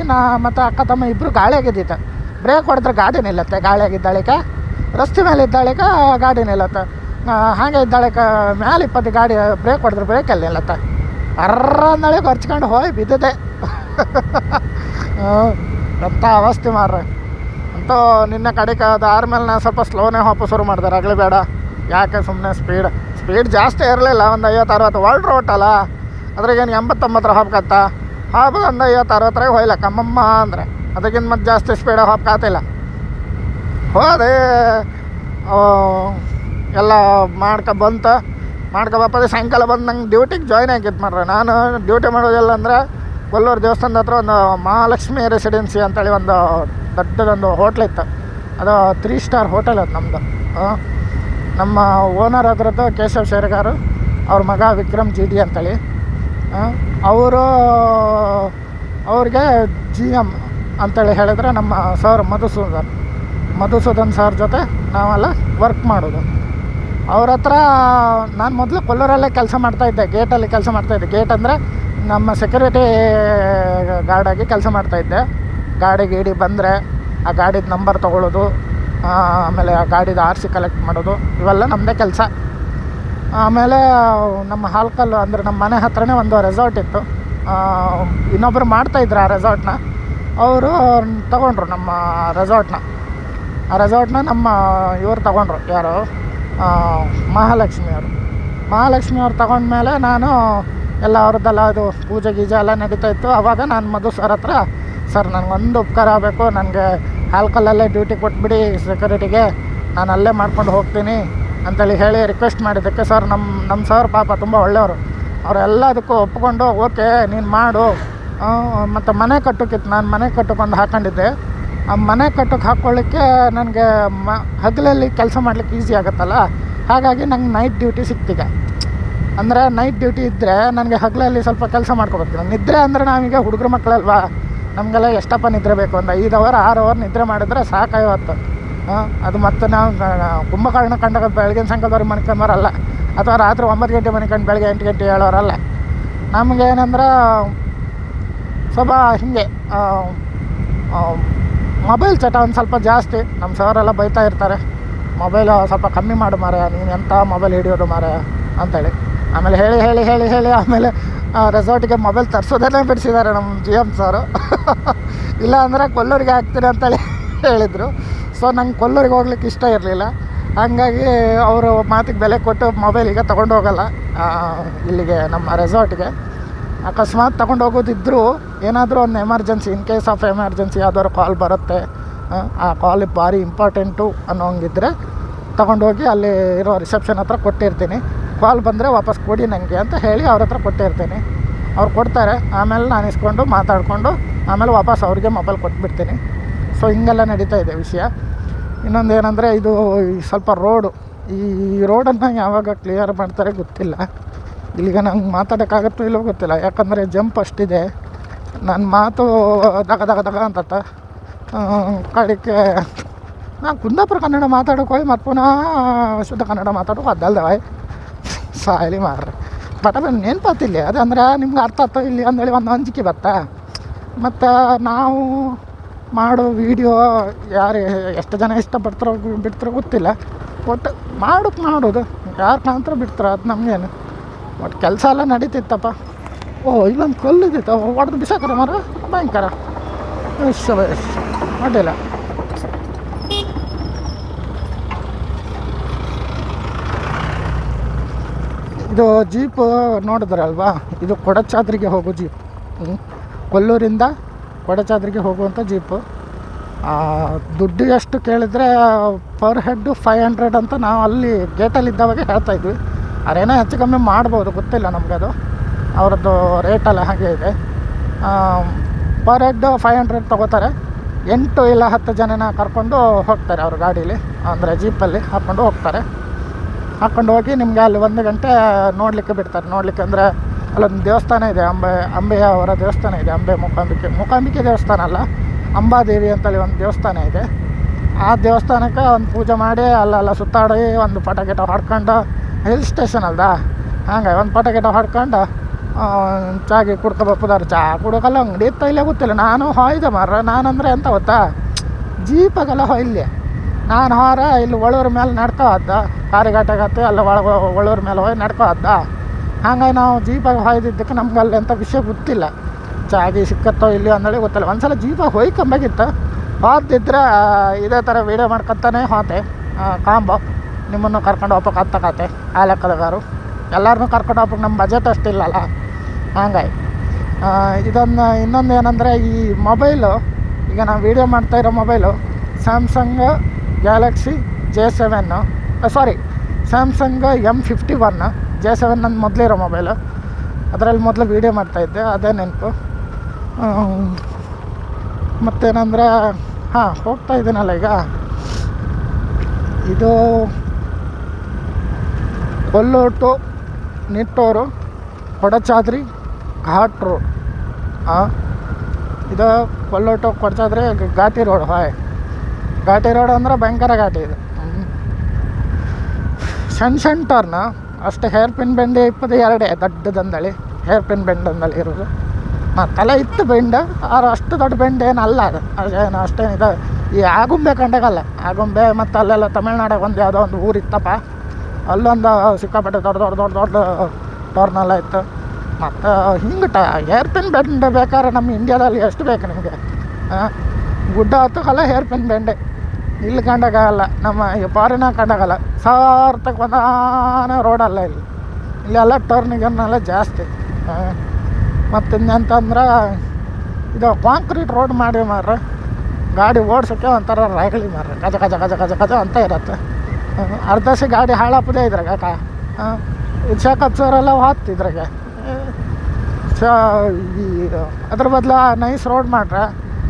ಮತ್ತು ಅಕ್ಕ ತಮ್ಮ ಇಬ್ಬರು ಗಾಳಿಯಾಗಿದ್ದಿತ್ತು. ಬ್ರೇಕ್ ಹೊಡೆದ್ರೆ ಗಾಡಿ ನಿಲ್ಲತ್ತೆ, ಗಾಳಿಯಾಗಿದ್ದಾಳಿಕೆ ರಸ್ತೆ ಮೇಲೆ ಇದ್ದಾಳಿಕೆ ಗಾಡಿ ನಿಲ್ಲತ್ತೆ. ಹಾಗೆ ಇದ್ದಾಳಿಕೆ ಮ್ಯಾಲೆ 20 ಗಾಡಿ ಬ್ರೇಕ್ ಹೊಡೆದ್ರೆ ಬ್ರೇಕಲ್ಲಿ ನಿಲ್ಲತ್ತೆ. ಅಂದಳಿಗೆ ಹೊರ್ಚ್ಕೊಂಡು ಹೋಗಿ ಬಿದ್ದಿದೆ. ಎಂಥ ಅವಸ್ಥೆ ಮಾರ್ರೆ ಅಂತೂ. ನಿನ್ನೆ ಕಡೆಗೆ ಅದು ಆದ್ಮೇಲೆ ನಾನು ಸ್ವಲ್ಪ ಸ್ಲೋನೇ ಹೋಪ ಶುರು ಮಾಡಿದೆ. ಆಗಲಿ ಬೇಡ, ಯಾಕೆ ಸುಮ್ಮನೆ ಸ್ಪೀಡ್ ಜಾಸ್ತಿ ಇರಲಿಲ್ಲ, ಒಂದು 50-60 ವರ್ಲ್ಡ್ ರೋಡ್ ಅಲ್ಲ, ಅದ್ರಾಗೇನು 80-90 ಹೋಗ್ಕತ್ತ ಹಾಬೋದು. ಒಂದು 50-60 ಹೋಯ್ಲ ಕಮ್ಮಮ್ಮ ಅಂದರೆ, ಅದಕ್ಕಿಂತ ಮತ್ತೆ ಜಾಸ್ತಿ ಸ್ಪೀಡಾಗಿ ಹೋಗ್ಕಾತಿಲ್ಲ. ಹೋದೆ ಎಲ್ಲ ಮಾಡ್ಕೊಬಪ್ಪದೆ. ಸಾಯಂಕಾಲ ಬಂದು ನಂಗೆ ಡ್ಯೂಟಿಗೆ ಜಾಯ್ನ್ ಆಗಿತ್ತು ಮಾಡ್ರೆ. ನಾನು ಡ್ಯೂಟಿ ಮಾಡೋದಿಲ್ಲ ಅಂದರೆ ಕೊಲ್ಲೂರು ದೇವಸ್ಥಾನದ ಹತ್ರ ಒಂದು ಮಹಾಲಕ್ಷ್ಮಿ ರೆಸಿಡೆನ್ಸಿ ಅಂತೇಳಿ ಒಂದು ದೊಡ್ಡದೊಂದು ಹೋಟ್ಲಿತ್ತು. ಅದು 3 ಸ್ಟಾರ್ ಹೋಟೆಲ್ ಅದು ನಮ್ಮದು. ನಮ್ಮ ಓನರ್ ಅದರದ್ದು ಕೇಶವ್ ಶೇರ್ಗಾರು, ಅವ್ರ ಮಗ ವಿಕ್ರಮ್ GD ಅಂತೇಳಿ. ಅವ್ರಿಗೆ GM ಅಂತೇಳಿ ಹೇಳಿದ್ರೆ ನಮ್ಮ ಸರ್ ಮಧುಸೂದನ್ ಸರ್ ಜೊತೆ ನಾವೆಲ್ಲ ವರ್ಕ್ ಮಾಡೋದು. ಅವ್ರ ಹತ್ರ ನಾನು ಮೊದಲು ಕೊಲ್ಲೂರಲ್ಲೇ ಕೆಲಸ ಮಾಡ್ತಾಯಿದ್ದೆ, ಗೇಟಲ್ಲಿ ಕೆಲಸ ಮಾಡ್ತಾಯಿದ್ದೆ. ಗೇಟ್ ಅಂದರೆ ನಮ್ಮ ಸೆಕ್ಯೂರಿಟಿ ಗಾರ್ಡಾಗಿ ಕೆಲಸ ಮಾಡ್ತಾಯಿದ್ದೆ. ಗಾಡಿ ಬಂದರೆ ಆ ಗಾಡಿದ ನಂಬರ್ ತೊಗೊಳ್ಳೋದು, ಆಮೇಲೆ ಆ ಗಾಡಿದ RC ಕಲೆಕ್ಟ್ ಮಾಡೋದು, ಇವೆಲ್ಲ ನಮ್ಮದೇ ಕೆಲಸ. ಆಮೇಲೆ ನಮ್ಮ ಹಾಲ್ಕಲ್ಲು ಅಂದರೆ ನಮ್ಮ ಮನೆ ಹತ್ರನೇ ಒಂದು ರೆಸಾರ್ಟ್ ಇತ್ತು. ಇನ್ನೊಬ್ಬರು ಮಾಡ್ತಾಯಿದ್ರು ಆ ರೆಸಾರ್ಟ್ನ. ಅವರು ತಗೊಂಡ್ರು ನಮ್ಮ ರೆಸಾರ್ಟ್ನ. ಆ ರೆಸಾರ್ಟ್ನ ನಮ್ಮ ಇವರು ತಗೊಂಡ್ರು, ಯಾರು ಮಹಾಲಕ್ಷ್ಮಿ ಅವ್ರು ತಗೊಂಡ್ಮೇಲೆ ನಾನು ಎಲ್ಲ ಅವ್ರದ್ದೆಲ್ಲ ಅದು ಪೂಜೆ ಗೀಜೆ ಎಲ್ಲ ನಡೀತಾಯಿತ್ತು. ಆವಾಗ ನಾನು ಮಧು ಸರ್ ಹತ್ರ, ಸರ್ ನನಗೊಂದು ಉಪಕಾರ ಆಗಬೇಕು, ನನಗೆ ಹಾಲ್ಕಲ್ಲಲ್ಲೇ ಡ್ಯೂಟಿ ಕೊಟ್ಬಿಡಿ ಸೆಕ್ಯೂರಿಟಿಗೆ, ನಾನು ಅಲ್ಲೇ ಮಾಡ್ಕೊಂಡು ಹೋಗ್ತೀನಿ ಅಂತೇಳಿ ಹೇಳಿ ರಿಕ್ವೆಸ್ಟ್ ಮಾಡಿದ್ದಕ್ಕೆ ಸರ್ ನಮ್ಮ ಸರ್ ಪಾಪ ತುಂಬ ಒಳ್ಳೆಯವರು. ಅವರೆಲ್ಲದಕ್ಕೂ ಒಪ್ಕೊಂಡು ಓಕೆ ನೀನು ಮಾಡು. ಮತ್ತು ಮನೆ ಕಟ್ಟೋಕ್ಕಿತ್ತು, ನಾನು ಮನೆ ಕಟ್ಟೋಕ್ಕೊಂದು ಹಾಕ್ಕೊಂಡಿದ್ದೆ. ಆ ಮನೆ ಕಟ್ಟೋಕ್ಕೆ ಹಾಕ್ಕೊಳ್ಳಿಕ್ಕೆ ನನಗೆ ಹಗಲಲ್ಲಿ ಕೆಲಸ ಮಾಡ್ಲಿಕ್ಕೆ ಈಸಿ ಆಗುತ್ತಲ್ಲ, ಹಾಗಾಗಿ ನಂಗೆ ನೈಟ್ ಡ್ಯೂಟಿ ಸಿಕ್ತೀಗ. ಅಂದರೆ ನೈಟ್ ಡ್ಯೂಟಿ ಇದ್ದರೆ ನನಗೆ ಹಗಲಲ್ಲಿ ಸ್ವಲ್ಪ ಕೆಲಸ ಮಾಡ್ಕೋಬೇಕು. ನಿದ್ರೆ ಅಂದರೆ ನಾವೀಗ ಹುಡುಗರು ಮಕ್ಕಳಲ್ವಾ, ನಮಗೆಲ್ಲ ಎಷ್ಟಪ್ಪ ನಿದ್ರೆ ಬೇಕು, ಒಂದು 5 ಅವರ್ 6 ಅವರ್ ನಿದ್ರೆ ಮಾಡಿದ್ರೆ ಸಾಕಾಯ್ತು. ಅದು ಮತ್ತು ನಾವು ಕುಂಭಕರ್ಣ ಕಂಡಾಗ ಬೆಳಗಿನ ಸಂಕಲ್ದವ್ರಿಗೆ ಮನ್ಕೊಂಬರಲ್ಲ, ಅಥವಾ ರಾತ್ರಿ 9 ಗಂಟೆ ಮನ್ಕೊಂಡು ಬೆಳಗ್ಗೆ 8 ಗಂಟೆ ಹೇಳೋರಲ್ಲ. ನಮಗೇನಂದ್ರೆ ಸ್ವಲ್ಪ ಹೀಗೆ ಮೊಬೈಲ್ ಚಟ ಒಂದು ಸ್ವಲ್ಪ ಜಾಸ್ತಿ. ನಮ್ಮ ಸವರೆಲ್ಲ ಬೈತಾ ಇರ್ತಾರೆ, ಮೊಬೈಲ್ ಸ್ವಲ್ಪ ಕಮ್ಮಿ ಮಾಡು ಮಾರೆ, ನೀನು ಎಂಥ ಮೊಬೈಲ್ ಹಿಡಿಯೋದು ಮಾರೆ ಅಂಥೇಳಿ. ಆಮೇಲೆ ಹೇಳಿ ಆಮೇಲೆ ರೆಸಾರ್ಟಿಗೆ ಮೊಬೈಲ್ ತರಿಸೋದನ್ನೇ ಬಿಡಿಸಿದ್ದಾರೆ ನಮ್ಮ GM ಸರು. ಇಲ್ಲ ಅಂದರೆ ಕೊಲ್ಲೂರಿಗೆ ಹಾಕ್ತೀನಿ ಅಂತೇಳಿ ಹೇಳಿದರು. ಸೊ ನಂಗೆ ಕೊಲ್ಲೂರಿಗೆ ಹೋಗ್ಲಿಕ್ಕೆ ಇಷ್ಟ ಇರಲಿಲ್ಲ. ಹಾಗಾಗಿ ಅವರು ಮಾತಿಗೆ ಬೆಲೆ ಕೊಟ್ಟು ಮೊಬೈಲಿಗೆ ತೊಗೊಂಡು ಹೋಗಲ್ಲ ಇಲ್ಲಿಗೆ ನಮ್ಮ ರೆಸಾರ್ಟಿಗೆ. ಅಕಸ್ಮಾತ್ ತೊಗೊಂಡು ಹೋಗೋದಿದ್ದರೂ ಏನಾದರೂ ಒಂದು emergency, in case of emergency ಯಾವ್ದಾದ್ರು ಕಾಲ್ ಬರುತ್ತೆ, ಆ ಕಾಲ್ ಭಾರಿ ಇಂಪಾರ್ಟೆಂಟು ಅನ್ನೋಂಗಿದ್ರೆ ತೊಗೊಂಡೋಗಿ ಅಲ್ಲಿ ಇರೋ ರಿಸೆಪ್ಷನ್ ಹತ್ರ ಕೊಟ್ಟಿರ್ತೀನಿ. ಕಾಲ್ ಬಂದರೆ ವಾಪಸ್ ಕೊಡಿ ನನಗೆ ಅಂತ ಹೇಳಿ ಅವ್ರ ಹತ್ರ ಕೊಟ್ಟಿರ್ತೀನಿ. ಅವ್ರು ಕೊಡ್ತಾರೆ. ಆಮೇಲೆ ನಾನು ಇಸ್ಕೊಂಡು ಮಾತಾಡಿಕೊಂಡು ಆಮೇಲೆ ವಾಪಸ್ ಅವ್ರಿಗೆ ಮೊಬೈಲ್ ಕೊಟ್ಬಿಡ್ತೀನಿ. ಸೊ ಹಿಂಗೆಲ್ಲ ನಡೀತಾ ಇದೆ ವಿಷಯ. ಇನ್ನೊಂದು ಏನಂದರೆ, ಇದು ಸ್ವಲ್ಪ ರೋಡು, ಈ ರೋಡನ್ನು ಯಾವಾಗ ಕ್ಲಿಯರ್ ಮಾಡ್ತಾರೆ ಗೊತ್ತಿಲ್ಲ. ಇಲ್ಲಿಗೆ ನಂಗೆ ಮಾತಾಡೋಕ್ಕಾಗತ್ತೋ ಇಲ್ಲೋ ಗೊತ್ತಿಲ್ಲ, ಯಾಕಂದರೆ ಜಂಪ್ ಅಷ್ಟಿದೆ. ನನ್ನ ಮಾತು ದಗ ಅಂತ ಕಡೆಗೆ ನಾನು ಕುಂದಾಪುರ ಕನ್ನಡ ಮಾತಾಡೋಕೆ ಹೋಗಿ ಮತ್ತು ಪುನಃ ಶುದ್ಧ ಕನ್ನಡ ಮಾತಾಡೋಕೆ ಅದಲ್ದವ ಸಾಯಲಿ ಮಾರ್ರೆ. ಬಟ್ ಅದು ನೆನಪಾತಿಲ್ಲ, ಅದಂದ್ರೆ ನಿಮ್ಗೆ ಅರ್ಥ ಆಗ್ತೋ ಇಲ್ಲಿ ಅಂದೇಳಿ ಒಂದು ಅಂಜಿಕೆ ಬತ್ತಾ. ಮತ್ತು ನಾವು ಮಾಡೋ ವೀಡಿಯೋ ಯಾರು ಎಷ್ಟು ಜನ ಇಷ್ಟಪಡ್ತಾರೋ ಬಿಡ್ತಾರೋ ಗೊತ್ತಿಲ್ಲ. ಒಟ್ಟು ಮಾಡೋದು ಯಾರು ಕಾಣ್ತಾರೋ ಬಿಡ್ತಾರೋ, ಅದು ನಮಗೇನು. ಒಟ್ಟು ಕೆಲಸ ಎಲ್ಲ ನಡೀತಿತ್ತಪ್ಪ. ಇಲ್ಲೊಂದು ಕಲ್ಲಿದ್ದಿತ್ತು, ಹೊಡೆದು ಬಿಸಾಕರ ಮರ ಭಯಂಕರ ಅಡ್ಡಿಲ್ಲ. ಇದು ಜೀಪು ನೋಡಿದ್ರಲ್ವಾ, ಇದು ಕೊಡಚಾದ್ರಿಗೆ ಹೋಗೋ ಜೀಪ್. ಕೊಲ್ಲೂರಿಂದ ಕೊಡಚಾದ್ರಿಗೆ ಹೋಗುವಂಥ ಜೀಪು. ದುಡ್ಡು ಎಷ್ಟು ಕೇಳಿದರೆ ಪರ್ ಹೆಡ್ಡು 500 ಅಂತ ನಾವು ಅಲ್ಲಿ ಗೇಟಲ್ಲಿದ್ದವಾಗ ಹೇಳ್ತಾಯಿದ್ವಿ. ಅದೇನೋ ಹೆಚ್ಚು ಕಮ್ಮಿ ಮಾಡ್ಬೋದು, ಗೊತ್ತಿಲ್ಲ ನಮಗದು, ಅವ್ರದ್ದು ರೇಟೆಲ್ಲ ಹಾಗೆ ಇದೆ. ಪರ್ ಹೆಡ್ 500 ತೊಗೋತಾರೆ. 8 ಇಲ್ಲ 10 ಜನನ ಕರ್ಕೊಂಡು ಹೋಗ್ತಾರೆ ಅವ್ರ ಗಾಡೀಲಿ, ಅಂದರೆ ಜೀಪಲ್ಲಿ ಹಾಕ್ಕೊಂಡು ಹೋಗ್ತಾರೆ. ಹಾಕ್ಕೊಂಡು ಹೋಗಿ ನಿಮಗೆ ಅಲ್ಲಿ 1 ಗಂಟೆ ನೋಡಲಿಕ್ಕೆ ಬಿಡ್ತಾರೆ. ನೋಡಲಿಕ್ಕೆ ಅಂದರೆ ಅಲ್ಲೊಂದು ದೇವಸ್ಥಾನ ಇದೆ, ಅಂಬೆಯವರ ದೇವಸ್ಥಾನ ಇದೆ. ಮೂಕಾಂಬಿಕೆ ದೇವಸ್ಥಾನ ಅಲ್ಲ, ಅಂಬಾದೇವಿ ಅಂತೇಳಿ ಒಂದು ದೇವಸ್ಥಾನ ಇದೆ. ಆ ದೇವಸ್ಥಾನಕ್ಕೆ ಒಂದು ಪೂಜೆ ಮಾಡಿ ಅಲ್ಲೆಲ್ಲ ಸುತ್ತಾಡಿ ಒಂದು ಪಟ ಗಿಟ ಹೊಡ್ಕೊಂಡು, ಹಿಲ್ ಸ್ಟೇಷನ್ ಅಲ್ದ, ಹಂಗೆ ಒಂದು ಪಟ ಗಿಟ ಹೊಡ್ಕೊಂಡು ಚಾಗಿ ಕುಡ್ಕೊಬಪ್ಪದಾರು. ಚಹಾ ಕುಡ್ಕಲ್ಲ ಅಂಗಡಿ ಇತ್ತ ಇಲ್ಲೇ ಗೊತ್ತಿಲ್ಲ. ನಾನು ಹೊಯ್ದೆ ಮಾರ್ರೆ. ನಾನಂದರೆ ಎಂತ ಗೊತ್ತಾ, ಜೀಪಾಗೆಲ್ಲ ಹೊಯ್ಲಿ ನಾನು ಹೊರ ಇಲ್ಲಿ ಒಳೂರ ಮೇಲೆ ನಡ್ಕೊ ಹೋದ, ಕಾರಿಘಾಟಾಗತ್ತೆ ಅಲ್ಲ ಒಳೂರ ಮೇಲೆ ಹೋಗಿ ನಡ್ಕೊ ಹೋದ. ಹಂಗಾಗಿ ನಾವು ಜೀಪಾಗಿ ಹೊಯ್ದಿದ್ದಕ್ಕೆ ನಮ್ಗೆ ಅಲ್ಲಿ ಎಂಥ ವಿಷಯ ಗೊತ್ತಿಲ್ಲ. ಚಾಗಿ ಸಿಕ್ಕತ್ತೋ ಇಲ್ಲಿ ಅಂದೇಳಿ ಗೊತ್ತಿಲ್ಲ. ಒಂದು ಸಲ ಜೀಪಾಗಿ ಹೋಯ್ಕೊಂಬಾಗಿತ್ತು. ಹೋದಿದ್ರೆ ಇದೇ ಥರ ವೀಡಿಯೋ ಮಾಡ್ಕೊತಾನೆ ಹೋತೆ ಕಾಂಬೋ. ನಿಮ್ಮನ್ನು ಕರ್ಕೊಂಡು ಹೋಗ್ಬೇಕು ಹತ್ತಕತ್ತೆ ಆ ಲೆಕ್ಕದಗಾರು. ಎಲ್ಲರನ್ನೂ ಕರ್ಕೊಂಡು ಹೋಗ್ಬೇಕು, ನಮ್ಮ ಬಜೆಟ್ ಅಷ್ಟಿಲ್ಲಲ್ಲ. ಹಂಗಾಗಿ ಇನ್ನೊಂದು ಏನಂದರೆ, ಈ ಮೊಬೈಲು ಈಗ ನಾವು ವೀಡಿಯೋ ಮಾಡ್ತಾಯಿರೋ mobile Samsung Galaxy J7, Samsung M51 J7 ನನ್ನ ಮೊದಲಿರೋ ಮೊಬೈಲು. ಅದರಲ್ಲಿ ಮೊದಲು ವೀಡಿಯೋ ಮಾಡ್ತಾಯಿದ್ದೆ, ಅದೇ ನೆನಪು. ಮತ್ತೇನಂದರೆ ಹೋಗ್ತಾ ಇದ್ದೀನಲ್ಲ ಈಗ, ಇದು ಕೊಲ್ಲೂರು ನಿಟ್ಟೂರು ಕೊಡಚಾದ್ರಿ ಘಾಟ್ ರೋಡ್. ಇದು ಕೊಲ್ಲೂರು ಕೊಡಚಾದ್ರಿ ಘಾಟಿ ರೋಡ್. ಘಾಟಿ ರೋಡ್ ಅಂದರೆ ಭಯಂಕರ ಘಾಟಿ ಇದು. ಸಣ್ಣ ಟರ್ನ್ ಅಷ್ಟು. ಹೇರ್ ಪಿನ್ ಬೆಂಡೆ 22 ದೊಡ್ಡದಂದಳಿ ಹೇರ್ ಪಿನ್ ಬೆಂಡ್ ಅಂದಳಿ ಇರೋದು. ಮತ್ತೆಲ್ಲ ಇತ್ತು ಬೆಂಡ್, ಆರು ಅಷ್ಟು ದೊಡ್ಡ ಬೆಂಡ್ ಏನಲ್ಲ ಅದು. ಅದೇನು ಅಷ್ಟೇನಿದೆ. ಈ ಆಗುಂಬೆ ಕಂಡಾಗಲ್ಲ. ಆಗುಂಬೆ ಮತ್ತು ಅಲ್ಲೆಲ್ಲ ತಮಿಳ್ನಾಡಾಗ ಒಂದು ಯಾವುದೋ ಒಂದು ಊರು ಇತ್ತಪ್ಪ, ಅಲ್ಲೊಂದು ಸಿಕ್ಕಾಪಟ್ಟೆ ದೊಡ್ಡ ಟರ್ನೆಲ್ಲ ಇತ್ತು. ಮತ್ತು ಹಿಂಗೆ ಹೇರ್ ಪಿನ್ ಬೆಂಡ್ ಬೇಕಾದ್ರೆ ನಮ್ಮ ಇಂಡಿಯಾದಲ್ಲಿ ಎಷ್ಟು ಬೇಕು ನಿಮಗೆ? ಗುಡ್ಡ ಹತ್ತಕ್ಕಲ್ಲ ಹೇರ್ ಪಿನ್ ಬೆಂಡೆ. ಇಲ್ಲಿ ಕಂಡಾಗಲ್ಲ, ನಮ್ಮ ಈ ಫಾರಿನಾಗ ಕಂಡಾಗಲ್ಲ. ಸಾರ್ಥಕ್ಕೆ ಒಂದಾನ ರೋಡಲ್ಲ ಇಲ್ಲೆಲ್ಲ ಟರ್ನಿಗನ್ನೆಲ್ಲ ಜಾಸ್ತಿ. ಮತ್ತು ಇನ್ನೆಂತಂದ್ರೆ ಇದು ಕಾಂಕ್ರೀಟ್ ರೋಡ್ ಮಾಡಿ ಮಾರ್ರೆ, ಗಾಡಿ ಓಡ್ಸೋಕ್ಕೆ ಒಂಥರ ರಗಳಿ ಮಾರ್ರೆ, ಗಜ ಗಜ ಗಜ ಗಜ ಗಜ ಅಂತ ಇರುತ್ತೆ. ಅರ್ಧಸಿ ಗಾಡಿ ಹಾಳಾಪದೇ ಇದ್ರಾಗ. ಇದು ಶೇಖಪ್ ಸರೆಲ್ಲ ಹೋಗ್ತಿದ್ರಾಗ. ಈ ಅದ್ರ ಬದಲು ನೈಸ್ ರೋಡ್ ಮಾಡ್ರೆ,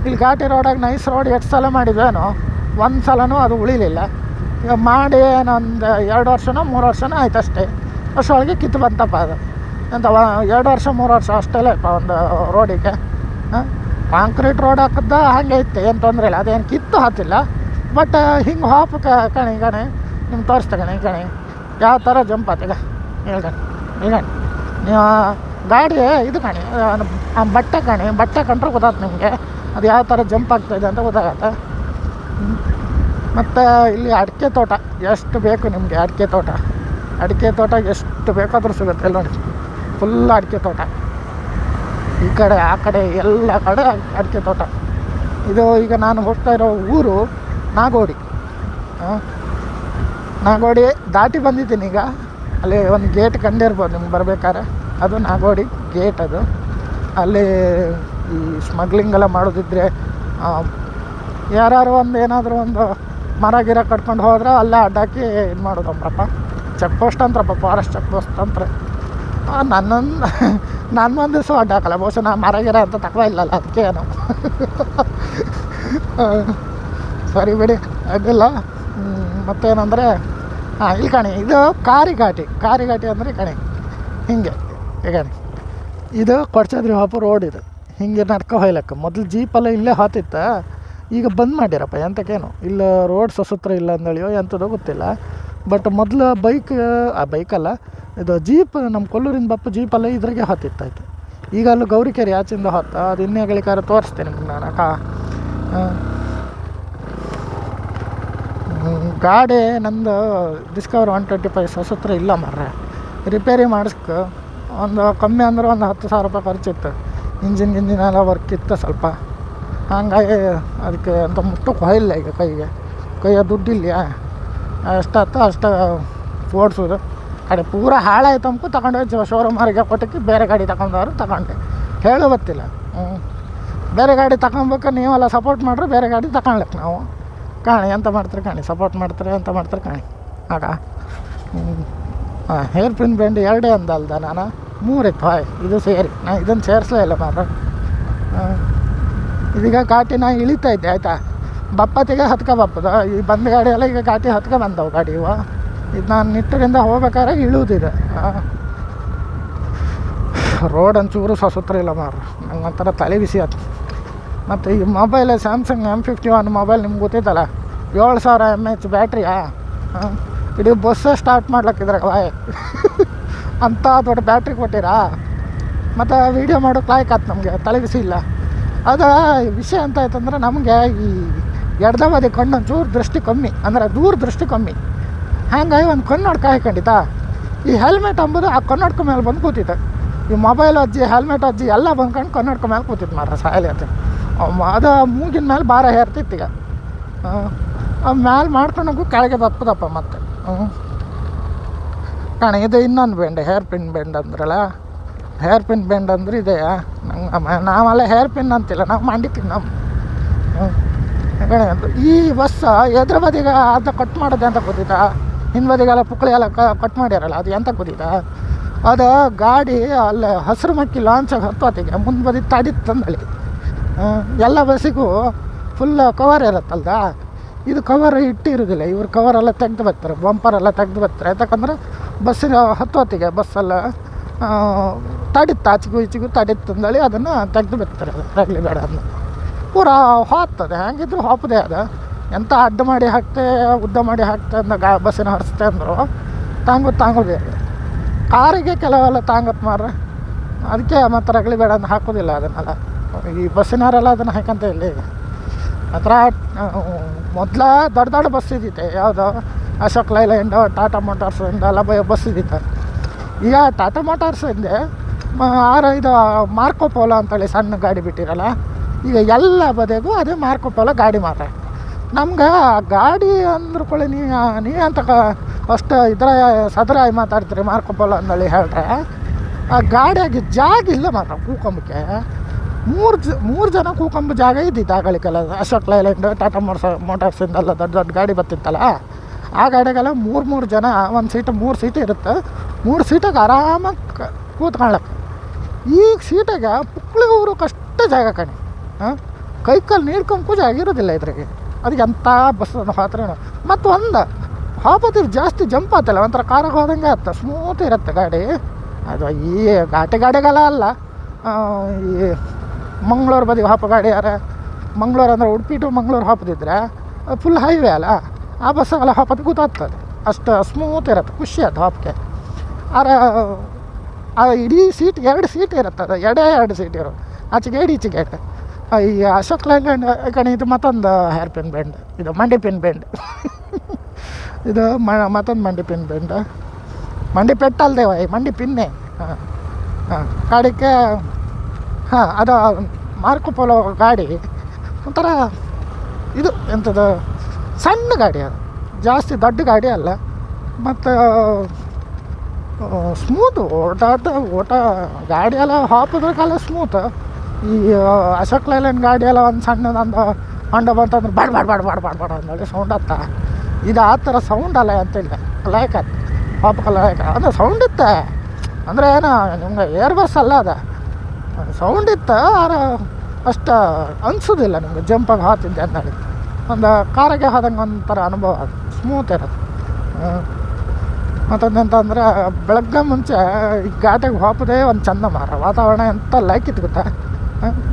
ಇಲ್ಲಿ ಘಾಟಿ ರೋಡಾಗ ನೈಸ್ ರೋಡ್ ಎಷ್ಟು ಸಲ ಮಾಡಿದ್ವೇನೋ, ಒಂದು ಸಲನೂ ಅದು ಉಳಿಲಿಲ್ಲ. ಈಗ ಮಾಡಿ ಏನೊಂದು 2 ವರ್ಷನೋ 3 ವರ್ಷನೋ ಆಯ್ತು ಅಷ್ಟೇ. ಅಷ್ಟೊಳಗೆ ಕಿತ್ತು ಬಂತಪ್ಪ ಅದು. ಎಂತ 2 ವರ್ಷ 3 ವರ್ಷ ಅಷ್ಟೆಲ್ಲ ಒಂದು ರೋಡಿಗೆ. ಕಾಂಕ್ರೀಟ್ ರೋಡ್ ಹಾಕಿದ್ದ ಹಾಗೆ ಇತ್ತು, ಏನು ತೊಂದರೆ ಇಲ್ಲ. ಅದೇನು ಕಿತ್ತು ಹಾಕಿಲ್ಲ. ಬಟ್ ಹಿಂಗೆ ಹಾಪು ಕಣಿ ನಿಮ್ಗೆ ತೋರಿಸ್ತೆ ಕಣಿ ಯಾವ ಥರ ಜಂಪ್ ಆತೀಗ ಹೇಳ್ಕಣಿ ನೀವು ಗಾಡಿ ಇದು ಬಟ್ಟೆ ಕಂಡ್ರೆ ಗೊತ್ತಾಯ್ತು ನಿಮಗೆ ಅದು ಯಾವ ಥರ ಜಂಪ್ ಆಗ್ತಾಯಿದೆ ಅಂತ ಗೊತ್ತಾಗತ್ತೆ. ಮತ್ತು ಇಲ್ಲಿ ಅಡಿಕೆ ತೋಟ ಎಷ್ಟು ಬೇಕು ನಿಮಗೆ. ಅಡಿಕೆ ತೋಟ ಎಷ್ಟು ಬೇಕಾದರೂ ಸಿಗುತ್ತೆ. ಎಲ್ಲ ನೋಡಿ ಫುಲ್ ಅಡಿಕೆ ತೋಟ, ಈ ಕಡೆ ಆ ಕಡೆ ಎಲ್ಲ ಕಡೆ ಅಡಿಕೆ ತೋಟ. ಇದು ಈಗ ನಾನು ಹೋಗ್ತಾ ಇರೋ ಊರು ನಾಗೋಡಿ. ನಾಗೋಡಿ ದಾಟಿ ಬಂದಿದ್ದೀನಿ ಈಗ. ಅಲ್ಲಿ ಒಂದು ಗೇಟ್ ಕಂಡಿರ್ಬೋದು ನಿಮ್ಗೆ ಬರಬೇಕಾದ್ರೆ, ಅದು ನಾಗೋಡಿ ಗೇಟ್. ಅದು ಅಲ್ಲಿ ಈ ಸ್ಮಗ್ಲಿಂಗ್ ಎಲ್ಲ ಮಾಡೋದಿದ್ರೆ ಯಾರು ಏನಾದರೂ ಒಂದು ಮರ ಗಿರ ಕಟ್ಕೊಂಡು ಹೋದ್ರೆ ಅಲ್ಲೇ ಅಡ್ಡಾಕಿ ಇದು ಮಾಡೋದಂಬ್ರಪ್ಪ. ಚೆಕ್ ಪೋಸ್ಟ್ ಅಂತ್ರಪ್ಪ, ಫಾರೆಸ್ಟ್ ಚೆಕ್ ಪೋಸ್ಟ್ ಅಂತಾರೆ. ನನ್ನ ಒಂದು ದಿವಸ ಅಡ್ಡಾಕಲ್ಲ, ಬಹುಶಃ ನಾ ಮರ ಗಿರ ಅಂತ ತಕವ ಇಲ್ಲಲ್ಲ, ಅದಕ್ಕೆ ನಾವು ಸರಿ ಬಿಡಿ ಅದಿಲ್ಲ. ಮತ್ತೇನಂದರೆ ಇಲ್ಲಿ ಕಣಿ ಇದು ಕಾರಿಘಾಟಿ ಅಂದರೆ ಕಣಿ ಹಿಂಗೆ ಈಗ ಇದು ಕೊಡಚಾದ್ರಿ ಹಾಪು ರೋಡ್. ಇದು ಹಿಂಗೆ ನಡ್ಕೊ ಹೋಗ್ಲಕ್ಕ. ಮೊದಲು ಜೀಪೆಲ್ಲ ಇಲ್ಲೇ ಹಾತಿತ್ತ, ಈಗ ಬಂದ್ ಮಾಡಿರಪ್ಪ ಎಂತಕ್ಕೇನು. ಇಲ್ಲ ರೋಡ್ ಸಸುತ್ರ ಇಲ್ಲ ಅಂದೇಳಿಯೋ ಎಂಥದೋ ಗೊತ್ತಿಲ್ಲ. ಬಟ್ ಮೊದಲು ಬೈಕಲ್ಲ ಇದು ಜೀಪ್, ನಮ್ಮ ಕೊಲ್ಲೂರಿಂದ ಬಪ್ಪ ಜೀಪಲ್ಲ ಇದ್ರಾಗೆ ಹಾತಿತ್ತಾಯ್ತು. ಈಗ ಅಲ್ಲಿ ಗೌರಿಕೆರೆ ಆಚಿಂದ ಹೊತ್ತ ಅದು ಇನ್ನೇ ಗಳಿಕಾರ ತೋರಿಸ್ತೇನೆ ನಿಮ್ಗೆ ನಾನು. ಗಾಡಿ ನಂದು ಡಿಸ್ಕವರ್ 125 ಸಸುತ್ರ ಇಲ್ಲ ಮಾರ್ರೆ. ರಿಪೇರಿ ಮಾಡಿಸ್ಕೊ ಒಂದು ಕಮ್ಮಿ ಅಂದ್ರೆ ಒಂದು 10,000 ರೂಪಾಯಿ ಖರ್ಚಿತ್ತು. ಇಂಜಿನ್ ಎಲ್ಲ ವರ್ಕ್ ಇತ್ತು ಸ್ವಲ್ಪ. ಹಂಗಾಗಿ ಅದಕ್ಕೆ ಅಂತ ಮುಟ್ಟಕ್ಕೆ ಹೋಯಿಲ್ಲ ಈಗ ಕೈಯ ದುಡ್ಡಿಲ್ಲ. ಎಷ್ಟಾಯ್ತು ಅಷ್ಟು ಓಡಿಸೋದು. ಕಡೆ ಪೂರ ಹಾಳಾಯ್ತು ಅಂದ್ಕೊ ತಗೊಂಡು ಶೋರೂಮರಿಗೆ ಕೊಟ್ಟಕ್ಕೆ ಬೇರೆ ಗಾಡಿ ತಗೊಂಡೆ ಹೇಳೋ ಗೊತ್ತಿಲ್ಲ. ಬೇರೆ ಗಾಡಿ ತಗೊಬೇಕು, ನೀವೆಲ್ಲ ಸಪೋರ್ಟ್ ಮಾಡ್ರೆ ಬೇರೆ ಗಾಡಿ ತಗೊಳ್ಲಿಕ್ಕೆ ನಾವು ಎಂತ ಮಾಡ್ತಾರೆ ಸಪೋರ್ಟ್ ಮಾಡ್ತಾರೆ ಕಾಣಿ ಆಗ. ಹೇರ್ ಪಿನ್ ಬೆಂಡ್ 2 ಅಂದಲ್ದ ನಾನು 3 ಇತ್ತು. ಇದು ಸೇರಿ ನಾನು ಇದನ್ನು ಸೇರಿಸಲೇ ಇಲ್ಲ ಮಾರ. ಇದೀಗ ಘಾಟಿನ ಇಳಿತಾ ಇದ್ದೆ ಆಯಿತಾ, ಬಪ್ಪತ್ತಿಗೆ ಬಪ್ಪದ ಈ ಬಂದ ಗಾಡಿ ಎಲ್ಲ ಈಗ ಘಾಟಿ ಬಂದವು ಗಾಡಿ ಇವ. ಇದು ನಾನು ನಿಟ್ಟರಿಂದ ಹೋಗ್ಬೇಕಾದ್ರೆ ಇಳುವುದಿದೆ. ರೋಡ್ ಒಂಚೂರು ಸಸುತ್ರ ಇಲ್ಲ ಮಾರ್ರೆ, ನಂಗೆ ಒಂಥರ ತಲೆ ಬಿಸಿ ಆಯ್ತು. ಮತ್ತು ಈ ಮೊಬೈಲ್ ಸ್ಯಾಮ್ಸಂಗ್ M51 ಮೊಬೈಲ್ ನಿಮ್ಗೆ ಗೊತ್ತಿದ್ದಲ್ಲ, 7000 mAh ಬ್ಯಾಟ್ರಿಯಾ. ಇಡೀ ಬಸ್ಸೇ ಸ್ಟಾರ್ಟ್ ಮಾಡ್ಲಕ್ಕಿದ್ರೆ ಬಾಯ್ ಅಂಥ ದೊಡ್ಡ ಬ್ಯಾಟ್ರಿ ಕೊಟ್ಟಿರಾ. ಮತ್ತು ವೀಡಿಯೋ ಮಾಡೋಕ್ಕೆ ಲಾಯ್ಕ್ ಆಯ್ತು, ನಮಗೆ ತಲೆ ಬಿಸಿ ಇಲ್ಲ. ಅದು ವಿಷಯ ಅಂತ ಆಯ್ತಂದ್ರೆ ನಮಗೆ ಈ ಎಡ್ದವಾದಿ ಕಣ್ಣು ಒಂಚೂರು ದೃಷ್ಟಿ ಕಮ್ಮಿ, ಅಂದರೆ ದೂರ ದೃಷ್ಟಿ ಕಮ್ಮಿ. ಹಾಗಾಗಿ ಒಂದು ಕನ್ನಡಕ ಹಾಕೊಂಡಿತಾ, ಈ ಹೆಲ್ಮೆಟ್ ಅಂಬೋದು ಆ ಕನ್ನಡಕ ಮೇಲೆ ಬಂದು ಕೂತಿತ್ತು. ಈ ಮೊಬೈಲ್ ಅಜ್ಜಿ ಹೆಲ್ಮೆಟ್ ಅಜ್ಜಿ ಎಲ್ಲ ಬಂದ್ಕೊಂಡು ಕನ್ನಡಕ ಮೇಲೆ ಕೂತಿತ್ತು ಮಾರ ಸಾಯಲಿ ಅಂತ. ಅದು ಮೂಗಿನ ಮೇಲೆ ಭಾರ ಹೇರ್ತಿತ್ತು. ಈಗ ಮ್ಯಾಲೆ ಮಾಡ್ಕೊಂಡೋಗು ಕೆಳಗೆ ಬಪ್ಪದಪ್ಪ ಮತ್ತೆ. ಕಾಣ ಇದು ಇನ್ನೊಂದು ಬೆಂಡ್, ಹೇರ್ ಪಿನ್ ಬೆಂಡ್ ಅಂದ್ರಲ್ಲ. ಹೇರ್ ಪಿನ್ ಬೆಂಡ್ ಅಂದ್ರೆ ಇದೆಯಾ, ನಂಗೆ ನಾವೆಲ್ಲ ಹೇರ್ ಪಿನ್ ಅಂತಿಲ್ಲ, ನಾವು ಮಂಡಿ ಪಿನ್ ನಮ್ಮ. ಈ ಬಸ್ ಎದುರು ಬದಿಗೆ ಅದು ಕಟ್ ಮಾಡೋದು ಅಂತ ಗೊತ್ತಿತ್ತಾ, ಹಿಂದೆ ಬದಿಗೆಲ್ಲ ಪುಕ್ಕಳಿ ಎಲ್ಲ ಕಟ್ ಮಾಡ್ಯಾರಲ್ಲ, ಅದು ಎಂತ ಗೊತ್ತಿತ್ತಾ. ಅದು ಗಾಡಿ ಅಲ್ಲಿ ಹಸಿರು ಮಕ್ಕಿ ಲಾಂಚಾಗಿ ಹತ್ತೋತಿಗೆ ಮುಂದೆ ಬದಿ ತಡಿತ್ತಂದಳಿ. ಎಲ್ಲ ಬಸ್ಸಿಗೂ ಫುಲ್ ಕವರ್ ಇರುತ್ತಲ್ದ, ಇದು ಕವರ್ ಇಟ್ಟಿರೋದಿಲ್ಲ. ಇವ್ರು ಕವರೆಲ್ಲ ತೆಗೆದು ಬರ್ತಾರೆ, ಬಂಪರೆಲ್ಲ ತೆಗೆದು ಬರ್ತಾರೆ. ಯಾಕಂದ್ರೆ ಬಸ್ಸಿನ ಹತ್ತೋತಿಗೆ ಬಸ್ಸೆಲ್ಲ ತಡಿತ್ತು, ಆಚೆಗೂ ಈಚೆಗೂ ತಡಿತ್ತಂದಳಿ ಅದನ್ನು ತೆಗೆದು ಬರ್ತಾರೆ. ಅದು ರಗಲಿ ಬೇಡ ಅದನ್ನ ಪೂರ ಹೋಗ್ತದೆ. ಹೆಂಗಿದ್ರು ಹೋಪದೆ ಅದು. ಎಂಥ ಅಡ್ಡ ಮಾಡಿ ಹಾಕ್ತೆ ಉದ್ದ ಮಾಡಿ ಹಾಕ್ತೆ ಅಂದ ಬಸ್ಸಿನ ಹರಿಸ್ತೆ ಅಂದರು ತಾಂಗೋದೇ. ಕಾರಿಗೆ ಕೆಲವೆಲ್ಲ ತಾಂಗತ್ತೆ ಮಾರ್ರೆ, ಅದಕ್ಕೆ ಮತ್ತು ರಗಲಿ ಬೇಡ ಅಂತ ಹಾಕೋದಿಲ್ಲ ಅದನ್ನೆಲ್ಲ. ಈ ಬಸ್ಸಿನವರೆಲ್ಲ ಅದನ್ನು ಹಾಕಂತ ಇಲ್ಲಿ ಹತ್ರ. ಮೊದಲ ದೊಡ್ಡ ದೊಡ್ಡ ಬಸ್ ಇದ್ದಿತ್ತೆ, ಯಾವುದೋ ಅಶೋಕ್ ಲೈಲ್ಯಾಂಡು, ಟಾಟಾ ಮೋಟಾರ್ಸ್ ಎಲ್ಲ ಬಸ್ ಇದ್ದಿತ್ತು. ಈಗ ಟಾಟಾ ಮೋಟಾರ್ಸ್ ಹಿಂದೆ ಇದು ಮಾರ್ಕೋ ಪೋಲೋ ಅಂತೇಳಿ ಸಣ್ಣ ಗಾಡಿ ಬಿಟ್ಟಿರಲ್ಲ, ಈಗ ಎಲ್ಲ ಬದಿಗೂ ಅದೇ ಮಾರ್ಕೋ ಪೋಲೋ ಗಾಡಿ ಮಾತ್ರ. ನಮ್ಗೆ ಗಾಡಿ ಅಂದ್ಕೊಳ್ಳಿ, ನೀ ಅಂತ ಅಷ್ಟು ಇದ್ರ ಸದರಾಗಿ ಮಾತಾಡ್ತೀರಿ ಮಾರ್ಕೋ ಪೋಲೋ ಅಂದೇಳಿ ಹೇಳ್ರೆ, ಆ ಗಾಡಿಯಾಗಿ ಜಾಗ ಇಲ್ಲ ಮಾತ್ರ ಕೂಕೊಂಬಕ್ಕೆ. ಮೂರು ಜನ ಕೂಕೊಂಬ ಜಾಗ ಇದ್ದಿತ್ತು ಆಗಳಿಗೆಲ್ಲ. ಅಶೋಕ್ ಲೈಲ್ಯಾಂಡ್, ಟಾಟಾ ಮೋಟಾರ್ಸಿಂದೆಲ್ಲ ದೊಡ್ಡ ದೊಡ್ಡ ಗಾಡಿ ಬರ್ತಿತ್ತಲ್ಲ, ಆ ಗಾಡಿಗೆಲ್ಲ ಮೂರು ಜನ, ಒಂದು ಸೀಟು 3 ಸೀಟ್ ಇರುತ್ತೆ. 3 ಸೀಟಾಗೆ ಆರಾಮಾಗಿ ಕೂತ್ಕೊಳ್ಳಕ್ಕೆ. ಈಗ ಸೀಟಾಗೆ ಪುಕ್ಳಿಗೆ ಹೋಗ್ರಕ್ಕಷ್ಟೇ ಜಾಗ ಕಣಿ. ಕೈಕಾಲು ನೀಡ್ಕೊಂಬು ಜಾಗ ಇರೋದಿಲ್ಲ ಇದ್ರಿಗೆ. ಅದಕ್ಕೆ ಎಂಥ ಬಸ್ ಹತ್ರ. ಮತ್ತು ಒಂದು ಹಾಪತ್ತಿಗೆ ಜಾಸ್ತಿ ಜಂಪ್ ಆಗ್ತಲ್ಲ, ಒಂಥರ ಕಾರಾಗ ಹೋದಂಗೆ ಆಗುತ್ತೆ, ಸ್ಮೂತ್ ಇರುತ್ತೆ ಗಾಡಿ. ಅದು ಈ ಗಾಡಿಗೆಲ್ಲ ಅಲ್ಲ, ಈ ಮಂಗಳೂರು ಬದಿ ಹಾಪ ಗಾಡಿ ಯಾರ, ಮಂಗಳೂರು ಅಂದರೆ ಉಡುಪಿ ಟು ಮಂಗಳೂರು ಹಾಪದಿದ್ರೆ ಫುಲ್ ಹೈವೇ ಅಲ್ಲ, ಆ ಬಸ್ಸಾಗೆಲ್ಲ ಹಾಪತ್ತು ಗೊತ್ತಾಗ್ತದೆ. ಅಷ್ಟು ಸ್ಮೂತ್ ಇರುತ್ತೆ, ಖುಷಿ ಅದು ಹಾಪಕ್ಕೆ. ಆ ಇಡೀ ಸೀಟ್ 2 ಸೀಟ್ ಇರುತ್ತದೆ, 2 ಸೀಟ್ ಇರೋದು, ಆಚೆಗೆ ಈಚೆಗೆ. ಈ ಅಶೋಕ್ ಲೈಲ್ಯಾಂಡ್ ಕಣೆ ಇದು ಮತ್ತೊಂದು ಹೇರ್ ಪಿನ್ ಬೆಂಡ್, ಇದು ಮಂಡಿ ಪಿನ್ ಬೆಂಡ್ ಇದು ಮತ್ತೊಂದು ಮಂಡಿ ಪಿನ್ ಬೆಂಡ್. ಮಂಡಿ ಪೆಟ್ಟಲ್ದೇವ, ಈ ಮಂಡಿ ಪಿನ್ನೇ. ಗಾಡಿಗೆ ಅದು ಮಾರ್ಕೋ ಪೋಲೋ ಗಾಡಿ ಒಂಥರ ಇದು ಎಂಥದ್ದು ಸಣ್ಣ ಗಾಡಿ, ಅದು ಜಾಸ್ತಿ ದೊಡ್ಡ ಗಾಡಿ ಅಲ್ಲ. ಮತ್ತು ಸ್ಮೂತು ಓಟ ಗಾಡಿ ಎಲ್ಲ ಹಾಪಿದ್ರೆ ಕಾಲ ಸ್ಮೂತ್. ಈ ಅಶೋಕ್ ಲೈಲ್ಯಾಂಡ್ ಗಾಡಿ ಎಲ್ಲ ಒಂದು ಸಣ್ಣದೊಂದು ಹೊಂಡ ಬಂತಂದ್ರೆ ಬಾಡ್ ಅಂದೇಳಿ ಸೌಂಡ್ ಆತ್ತ. ಇದು ಆ ಥರ ಸೌಂಡ್ ಅಲ್ಲ ಅಂತಿಲ್ಲ, ಲೈಕ್ ಆಯ್ತು ಪಾಪಕ್ಕಲ್ಲ ಲೈಕ್ ಅಂದರೆ ಸೌಂಡ್ ಇತ್ತು. ಅಂದರೆ ಏನೋ ನಿಮ್ಗೆ ಏರ್ ಬಸ್ ಅಲ್ಲ, ಅದು ಸೌಂಡ್ ಇತ್ತು. ಅಷ್ಟು ಅನಿಸೋದಿಲ್ಲ ನಿಮ್ಗೆ ಜಂಪಾಗಿ ಹಾತಿದ್ದೆ ಅಂದೇಳಿ. ಒಂದು ಕಾರಿಗೆ ಹೋದಂಗೆ ಒಂಥರ ಅನುಭವ, ಅದು ಸ್ಮೂತ್ ಇರೋದು. ಮತ್ತೊಂದಂತಂದ್ರೆ ಬೆಳಗ್ಗೆ ಮುಂಚೆ ಈ ಘಾಟಿಗೆ ಹೋಗೋದೇ ಒಂದು ಚಂದ ಮಾರ. ವಾತಾವರಣ ಎಂಥ ಲೈಕ್ ಇತ್ತು ಗೊತ್ತಾ.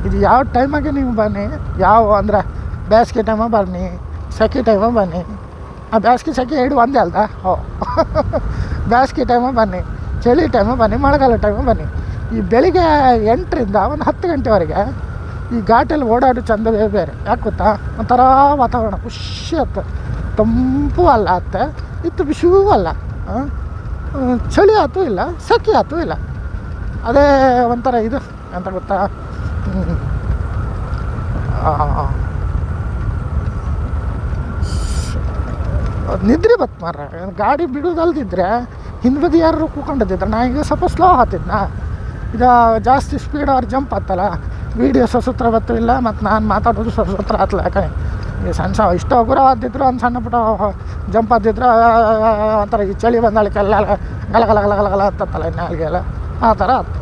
ಇದು ಯಾವ ಟೈಮಾಗೆ ನೀವು ಬನ್ನಿ, ಯಾವ ಅಂದರೆ ಬೇಸಿಗೆ ಟೈಮ ಬನ್ನಿ, ಸೆಕೆ ಟೈಮ ಬನ್ನಿ. ಆ ಬೇಸಿಗೆ ಸೆಕೆ 2 ಒಂದೇ ಅಲ್ದ. ಬೇಸಿಗೆ ಟೈಮ ಬನ್ನಿ, ಚಳಿ ಟೈಮ ಬನ್ನಿ, ಮಳೆಗಾಲ ಟೈಮ ಬನ್ನಿ. ಈ ಬೆಳಿಗ್ಗೆ 8ರಿಂದ ಒಂದು 10 ಗಂಟೆವರೆಗೆ ಈ ಘಾಟಲ್ಲಿ ಓಡಾಡೋ ಚಂದವೇ ಬೇರೆ. ಯಾಕೆ ಗೊತ್ತಾ, ಒಂಥರ ವಾತಾವರಣ ಖುಷಿ ಆಯ್ತು. ತಂಪು ಅಲ್ಲ ಆತ್ತೆ, ಇತ್ತು ಬಿಸಿಯೂ ಅಲ್ಲ, ಚಳಿ ಆಯ್ತು ಇಲ್ಲ, ಸೆಕೆ ಆಯ್ತು ಇಲ್ಲ. ಅದೇ ಒಂಥರ ಇದು ಅಂತ ಗೊತ್ತಾ, ನಿದ್ರೆ ಬತ್ತು ಮಾರ. ಗಾಡಿ ಬಿಡೋದಲ್ದಿದ್ರೆ ಹಿಂದೆ ಬದಿ ಯಾರು ಕೂಕೊಂಡಿದ್ದಿದ್ರೆ ನಾ ಈಗ ಸ್ವಲ್ಪ ಸ್ಲೋ ಆತಿದ್ನ. ಇದು ಜಾಸ್ತಿ ಸ್ಪೀಡ್ ಅವ್ರು ಜಂಪ್ ಆಗ್ತಲ್ಲ, ವೀಡಿಯೋ ಸಸೂತ್ರ ಬತ್ತು ಇಲ್ಲ, ಮತ್ತು ನಾನು ಮಾತಾಡೋದು ಸಸೂತ್ರ ಆತಲ್ಲ. ಯಾಕಂದ್ರೆ ಈ ಸಣ್ಣ ಇಷ್ಟು ಹಗುರ ಆದಿದ್ರು ಒಂದು ಸಣ್ಣ ಪುಟ್ಟ ಜಂಪ್ ಆದಿದ್ರೆ ಒಂಥರ ಈ ಚಳಿ ಬಂದಾಳಿಕೆಲ್ಲ ಗಲ ಹತ್ತತ್ತಲ್ಲ ನಾಲ್ಗೆಲ್ಲ ಆ ಥರ ಆಯ್ತು.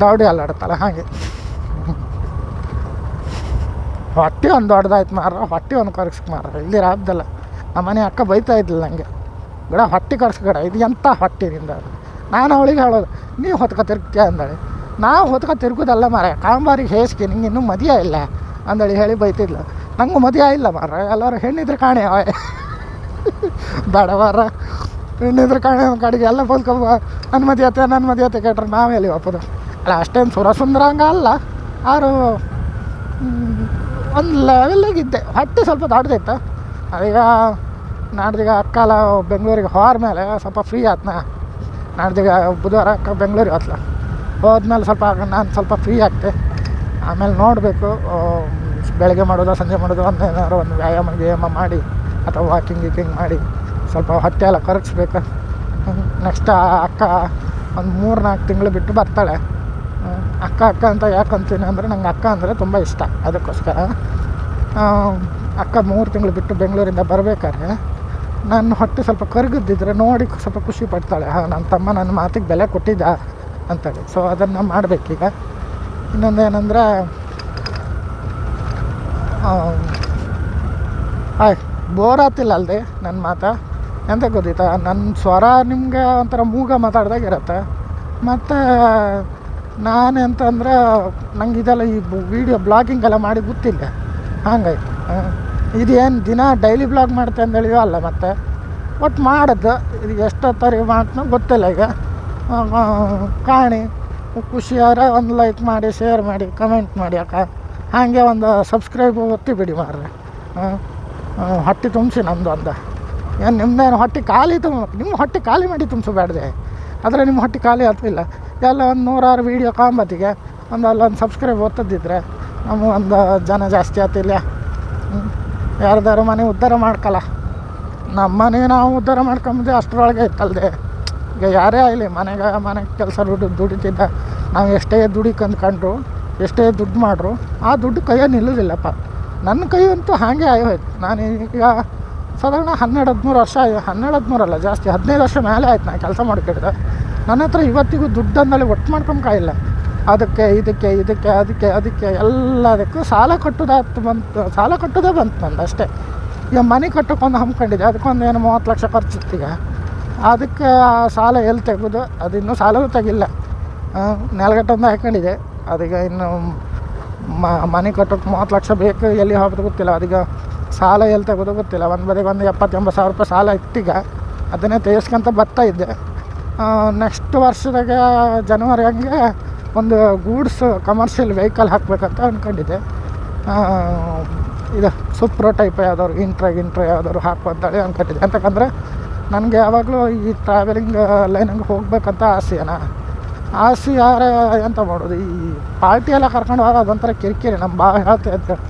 ದೌಡಿ ಅಲ್ಲಾಡುತ್ತಲ್ಲ ಹಾಗೆ. ಹೊಟ್ಟೆ ಒಂದು ದೊಡ್ಡದಾಯ್ತು ಮಾರ, ಹೊಟ್ಟೆ ಒಂದು ಕರ್ಸ್ಕೆ ಮಾರ. ಇಲ್ಲಿ ರಾಬ್ದಲ್ಲ ನಮ್ಮ ಮನೆ ಅಕ್ಕ ಬೈತಾ ಇದ್ದಿಲ್ಲ ನನಗೆ, ಗಿಡ ಹೊಟ್ಟೆ ಕರ್ಸ್ಕಡ, ಇದು ಎಂಥ ಹೊಟ್ಟೆ ನಿಂದ. ನಾನು ಅವಳಿಗೆ ಹೇಳೋದು, ನೀವು ಹೊತ್ಕೊ ತಿರ್ಗ್ತೀಯ ಅಂದಳಿ. ನಾವು ಹೊತ್ಕೊ ತಿರ್ಗೋದಲ್ಲ ಮಾರ, ಕಾಂಬಾರಿಗೆ ಹೇಸ್ಗೆ ನಿಂಗೆ ಇನ್ನೂ ಮದುವೆ ಇಲ್ಲ ಅಂದಳಿ ಹೇಳಿ ಬೈತಿದ್ಲು. ನನಗೂ ಮದುವೆ ಇಲ್ಲ ಮಾರ, ಎಲ್ಲರೂ ಹೆಣ್ಣಿದ್ರೆ ಕಾಣೆ ಬೇಡ ಮಾರ, ಹೆಣ್ಣಿದ್ರೆ ಕಾಣೆ ಕಡೆಗೆ ಎಲ್ಲ ಬಲ್ಕೊಬ ನನ್ನ ಮದುವೆ ಕೇಟ್ರೆ ನಾವೆಲ್ಲಿ ಒಪ್ಪದು. ಅಲ್ಲ ಅಷ್ಟೇನು ಸುರಸುಂದರ ಹಂಗ ಅಲ್ಲ, ಆರು ಒಂದು ಲೆವೆಲ್ಲಾಗಿದ್ದೆ. ಹೊಟ್ಟೆ ಸ್ವಲ್ಪ ದೊಡ್ಡದಿತ್ತು. ಅದೀಗ ನಾಡ್ದೀಗ ಅಕ್ಕಲ ಬೆಂಗಳೂರಿಗೆ ಹೋದ ಮೇಲೆ ಸ್ವಲ್ಪ ಫ್ರೀ ಆತ್ನ. ನಾಡ್ದೀಗ ಬುಧವಾರ ಅಕ್ಕ ಬೆಂಗಳೂರಿಗೆ ಹೋತ್ಲ, ಹೋದ್ಮೇಲೆ ಸ್ವಲ್ಪ ನಾನು ಸ್ವಲ್ಪ ಫ್ರೀ ಆಗ್ತೆ. ಆಮೇಲೆ ನೋಡಬೇಕು, ಬೆಳಗ್ಗೆ ಮಾಡೋದು ಸಂಜೆ ಮಾಡೋದು ಏನಾದ್ರು ಒಂದು ವ್ಯಾಯಾಮ ಮಾಡಿ ಅಥವಾ ವಾಕಿಂಗ್ ಮಾಡಿ ಸ್ವಲ್ಪ ಹೊಟ್ಟೆ ಎಲ್ಲ ಕರಗಿಸ್ಬೇಕು. ನೆಕ್ಸ್ಟ್ ಅಕ್ಕ ಒಂದು 3-4 ತಿಂಗಳು ಬಿಟ್ಟು ಬರ್ತಾಳೆ. ಅಕ್ಕ ಅಂತ ಯಾಕಂತೀನಿ ಅಂದರೆ ನಂಗೆ ಅಕ್ಕ ಅಂದರೆ ತುಂಬ ಇಷ್ಟ. ಅದಕ್ಕೋಸ್ಕರ ಅಕ್ಕ 3 ತಿಂಗಳು ಬಿಟ್ಟು ಬೆಂಗಳೂರಿಂದ ಬರಬೇಕಾದ್ರೆ ನನ್ನ ಹೊಟ್ಟೆ ಸ್ವಲ್ಪ ಕರಗಿದ್ದಿದ್ರೆ ನೋಡಿ ಸ್ವಲ್ಪ ಖುಷಿ ಪಡ್ತಾಳೆ. ನನ್ನ ತಮ್ಮ ನನ್ನ ಮಾತಿಗೆ ಬೆಲೆ ಕೊಟ್ಟಿದ್ದ ಅಂತೇಳಿ. ಸೊ ಅದನ್ನು ಮಾಡಬೇಕೀಗ. ಇನ್ನೊಂದೇನೆಂದರೆ ಬೋರ್ ಆಗ್ತಿಲ್ಲ ಅಲ್ಲದೆ ನನ್ನ ಮಾತು ಎಂತ ಗೊತ್ತಿತ್ತಾ, ನನ್ನ ಸ್ವರ ನಿಮಗೆ ಒಂಥರ ಮೂಗ ಮಾತಾಡ್ದಾಗ ಇರುತ್ತೆ. ಮತ್ತು ನಾನು ಎಂತಂದ್ರೆ ನಂಗೆ ಇದೆಲ್ಲ ಈ ವೀಡಿಯೋ ಬ್ಲಾಗಿಂಗೆಲ್ಲ ಮಾಡಿ ಗೊತ್ತಿಲ್ಲ. ಹಂಗಾಯ್ತು. ಇದೇನು ದಿನ ಡೈಲಿ ಬ್ಲಾಗ್ ಮಾಡ್ತೆ ಅಂದೇಳಿಯೋ ಅಲ್ಲ, ಮತ್ತು ಒಟ್ಟು ಮಾಡೋದು ಇದು ಎಷ್ಟೊತ್ತರಿ ಮಾಡ್ತನೋ ಗೊತ್ತಿಲ್ಲ. ಈಗ ಕಾಣಿ ಖುಷಿಯಾರ ಒಂದು ಲೈಕ್ ಮಾಡಿ, ಶೇರ್ ಮಾಡಿ, ಕಮೆಂಟ್ ಮಾಡಿ ಅಕ್ಕ. ಹಾಗೆ ಒಂದು ಸಬ್ಸ್ಕ್ರೈಬ್ ಒತ್ತಿ ಬಿಡಿ ಮಾರ್ರೆ. ಹೊಟ್ಟೆ ತುಂಬಿಸಿ ನಮ್ಮದು ಒಂದು ಏನು ನಿಮ್ಮದೇನು ಹೊಟ್ಟೆ ಖಾಲಿ ನಿಮ್ಮ ಹೊಟ್ಟೆ ಖಾಲಿ ಮಾಡಿ ತುಂಬಿಸಬೇಡ್ದೆ. ಆದರೆ ನಿಮ್ಮ ಹೊಟ್ಟೆ ಖಾಲಿ ಆಗ್ತಿಲ್ಲ. ಎಲ್ಲ ಒಂದು 100 ವೀಡಿಯೋ ಕಾಂಬತ್ತಿಗೆ ಅಲ್ಲೊಂದು ಸಬ್ಸ್ಕ್ರೈಬ್ ಒತ್ತದಿದ್ರೆ ನಮಗೊಂದು ಜನ ಜಾಸ್ತಿ ಆಗ್ತಿಲ್ಲ. ಯಾರ್ದಾರು ಮನೆ ಉದ್ಧಾರ ಮಾಡ್ಕಲ್ಲ, ನಮ್ಮ ಮನೆ ನಾವು ಉದ್ಧಾರ ಮಾಡ್ಕೊಂಬುದು ಅಷ್ಟರೊಳಗೆ ಇತ್ತಲ್ದೆ. ಈಗ ಯಾರೇ ಆಗಲಿ ಮನೆ ಕೆಲಸ ದುಡಿತಿದ್ದ ನಾವು ಎಷ್ಟೇ ದುಡಿಕಂದ್ಕೊಂಡ್ರು ಎಷ್ಟೇ ದುಡ್ಡು ಮಾಡ್ರು ಆ ದುಡ್ಡು ಕೈಯಲ್ಲಿ ನಿಲ್ಲೋದಿಲ್ಲಪ್ಪ. ನನ್ನ ಕೈಯಂತೂ ಹಾಗೆ ಆಗೋಯ್ತು. ನಾನು ಈಗ ಸಾಧಾರಣ 12-13 ವರ್ಷ 12-13 ಅಲ್ಲ ಜಾಸ್ತಿ 15 ವರ್ಷ ಮೇಲೆ ಆಯ್ತು ನಾನು ಕೆಲಸ ಮಾಡ್ಕೊಂಡಿದ್ದೆ. ನನ್ನ ಹತ್ರ ಇವತ್ತಿಗೂ ದುಡ್ಡಂದಲ್ಲಿ ಒಟ್ಟು ಮಾಡ್ಕೊಂಬಕಾಯಿಲ್ಲ. ಅದಕ್ಕೆ ಅದಕ್ಕೆ ಎಲ್ಲದಕ್ಕೂ ಸಾಲ ಕಟ್ಟೋದೇ ಬಂತು ನಂದು ಅಷ್ಟೇ. ಈಗ ಮನೆ ಕಟ್ಟೋಕ್ಕೊಂದು ಹಮ್ಮಿಕೊಂಡಿದ್ದೆ, ಅದಕ್ಕೊಂದು ಏನು 30 ಲಕ್ಷ ಖರ್ಚಿತ್ತೀಗ. ಅದಕ್ಕೆ ಆ ಸಾಲ ಎಲ್ಲಿ ತೆಗೆದು ಅದಿನ್ನೂ ಸಾಲವೂ ತೆಗಿಲ್ಲ. ನೆಲಗಟ್ಟೊಂದು ಹಾಕೊಂಡಿದೆ. ಅದೀಗ ಇನ್ನು ಮನೆ ಕಟ್ಟೋಕ್ಕೆ 30 ಲಕ್ಷ ಬೇಕು, ಎಲ್ಲಿ ಹೋಗೋದು ಗೊತ್ತಿಲ್ಲ. ಅದೀಗ ಸಾಲ ಎಲ್ಲಿ ತೆಗೋದು ಗೊತ್ತಿಲ್ಲ. ಒಂದು ಬದಿಗೆ ಒಂದು 70-80 ಸಾವಿರ ರೂಪಾಯಿ ಸಾಲ ಇತ್ತೀಗ, ಅದನ್ನೇ ತೀರಿಸ್ಕೊಂತ ಬರ್ತಾ ಇದ್ದೆ. ನೆಕ್ಸ್ಟ್ ವರ್ಷದಾಗ ಜನವರಿ ಹಂಗೆ ಒಂದು ಗೂಡ್ಸ್ ಕಮರ್ಷಿಯಲ್ ವೆಹಿಕಲ್ ಹಾಕಬೇಕಂತ ಅಂದ್ಕೊಂಡಿದ್ದೆ. ಇದು ಸುಪ್ರೋ ಟೈಪ್ ಯಾವ್ದಾದ್ರು ಇಂಟ್ರಾ ಯಾವ್ದಾದ್ರು ಹಾಕುವಂತೇಳಿ ಅಂದ್ಕೊಂಡಿದ್ದೆ. ಅಂತಕಂದ್ರೆ ನನಗೆ ಯಾವಾಗಲೂ ಈ ಟ್ರಾವೆಲಿಂಗ್ ಲೈನಿಗೆ ಹೋಗ್ಬೇಕಂತ ಆಸೆ ಯಾರೇ ಎಂತ ಮಾಡೋದು, ಈ ಪಾರ್ಟಿ ಎಲ್ಲ ಕರ್ಕೊಂಡು ಹೋಗೋದು ಅದೊಂಥರ ಕಿರಿಕಿರಿ. ನಮ್ಮ ಬಾವ ಹೇಳ್ತಾ ಇದ್ದರು,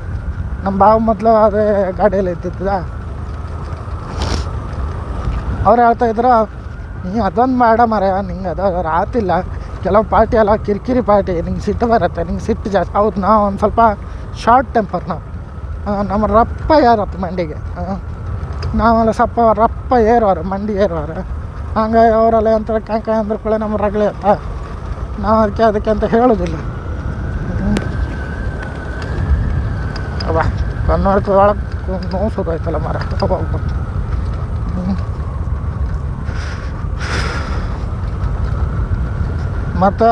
ನಮ್ಮ ಬಾವ ಮೊದಲು ಅದೇ ಗಾಡಿಯಲ್ಲಿ ಇದ್ದಿದ್ದ. ಅವ್ರು ಹೇಳ್ತಾಯಿದ್ರು, ನೀವು ಅದೊಂದು ಮಾಡ ಮರ, ನಿಂಗೆ ಅದು ಆತಿಲ್ಲ. ಕೆಲವು ಪಾರ್ಟಿ ಎಲ್ಲ ಕಿರಿಕಿರಿ ಪಾರ್ಟಿ, ನಿಂಗೆ ಸಿಟ್ಟು ಬರುತ್ತೆ, ನಿಂಗೆ ಸಿಟ್ಟು ಜಾಸ್ತಿ. ಹೌದು, ನಾವು ಒಂದು ಸ್ವಲ್ಪ ಶಾರ್ಟ್ ಟೆಂಪರ್. ನಮ್ಮ ರಪ್ಪ ಏರತ್ತೆ ಮಂಡಿಗೆ. ನಾವೆಲ್ಲ ಸ್ವಲ್ಪ ರಪ್ಪ ಮಂಡಿ ಏರುವಾರ. ಹಂಗಾಗಿ ಅವರೆಲ್ಲ ಎಂತ ಕಾಂಕ ಅಂದ್ರೆ ಕೂಡ ನಮ್ಮ ರಗಳೆ ಅಂತ ನಾವು ಅದಕ್ಕೆ ಅಂತ ಹೇಳೋದಿಲ್ಲ. ಅವ ಕನ್ನಡಕ್ಕೆ ಒಳಗೆ ನೋವು ಶುರುವಾಯ್ತಲ್ಲ ಮರ ಹೋಗ್ಬೇಕು. ಮತ್ತು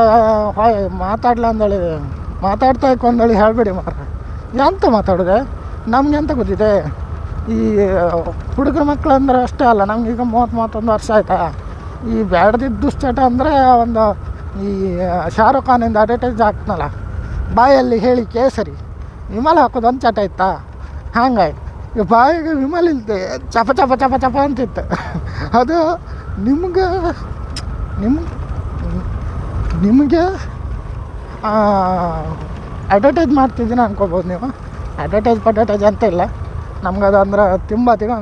ಮಾತಾಡ್ಲ ಅಂದೇಳಿ ಮಾತಾಡ್ತಾ ಅಂದೇಳಿ ಹೇಳ್ಬೇಡಿ ಮಾರ. ಎಂತ ಮಾತಾಡಿದೆ ನಮ್ಗೆ ಎಂತ ಗೊತ್ತಿದೆ. ಈ ಹುಡುಗರ ಮಕ್ಕಳು ಅಂದ್ರೆ ಅಷ್ಟೇ ಅಲ್ಲ, ನಮಗೀಗ 30-31 ವರ್ಷ ಆಯಿತಾ. ಈ ಬ್ಯಾಡ್ದಿದ್ದ ದುಶ್ಚಟ ಅಂದರೆ ಒಂದು ಈ ಶಾರುಖ್ ಖಾನಿಂದ ಅಡ್ವರ್ಟೈಸ್ ಆಗ್ತನಲ್ಲ, ಬಾಯಲ್ಲಿ ಹೇಳಿ ಕೇಸರಿ ವಿಮಲ್ ಹಾಕೋದು ಒಂದು ಚಟ ಇತ್ತಾ. ಹಂಗಾಗಿ ಈಗ ಬಾಯಿಗೆ ವಿಮಲ್ ಇಲ್ದೆ ಚಪ ಅಂತಿತ್ತು. ಅದು ನಿಮಗೆ ಅಡ್ವರ್ಟೈಸ್ ಮಾಡ್ತಿದ್ದೀನಿ ಅನ್ಕೋಬೋದು ನೀವು. ಅಡ್ವರ್ಟೈಸ್ ಅಂತ ಇಲ್ಲ. ನಮ್ಗೆ ಅದು ಅಂದ್ರೆ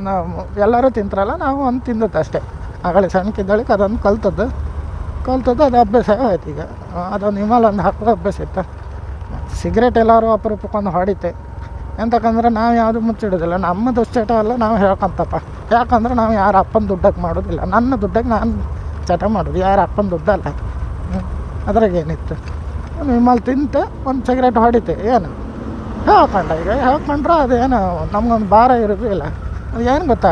ನಾವು ಎಲ್ಲರೂ ತಿಂತಾರಲ್ಲ, ನಾವು ಒಂದು ತಿಂದದ್ದು ಅಷ್ಟೇ. ಆಗಲೇ ಸಣ್ಣಕ್ಕಿದ್ದಳಿಗೆ ಅದೊಂದು ಕಲ್ತದ್ದು ಅದು ಅಭ್ಯಾಸ ಆಯ್ತು. ಈಗ ಅದೊಂದು ವಿಮಲ್ ಒಂದು ಹಾಕೋದು ಅಭ್ಯಾಸ ಇತ್ತು. ಸಿಗರೇಟ್ ಎಲ್ಲರೂ ಅಪರೂಪಕ್ಕೊಂದು ಹೊಡಿತೆ. ಎಂತಕ್ಕಂದ್ರೆ ನಾವು ಯಾವುದು ಮುಚ್ಚಿಡೋದಿಲ್ಲ. ನಮ್ಮ ದುಶ್ಚಟ ಎಲ್ಲ ನಾವು ಹೇಳ್ಕೊಂತಪ್ಪ. ಯಾಕಂದ್ರೆ ನಾವು ಯಾರ ಅಪ್ಪನ ದುಡ್ಡಕ್ಕೆ ಮಾಡೋದಿಲ್ಲ. ನನ್ನ ದುಡ್ಡಕ್ಕೆ ನಾನು ಚಟ ಮಾಡೋದು, ಯಾರ ಅಪ್ಪನ ದುಡ್ಡಲ್ಲ. ಅದ್ರಾಗೇನಿತ್ತು, ವಿಮಲ್ ತಿಂತೆ ಒಂದು ಸಿಗರೇಟ್ ಹೊಡಿತೆ, ಏನು ಹೇಳ್ಕೊಂಡ್ರೆ ಅದೇನು ನಮಗೊಂದು ಭಾರ ಇರೋದಿಲ್ಲ. ಅದು ಏನು ಗೊತ್ತಾ,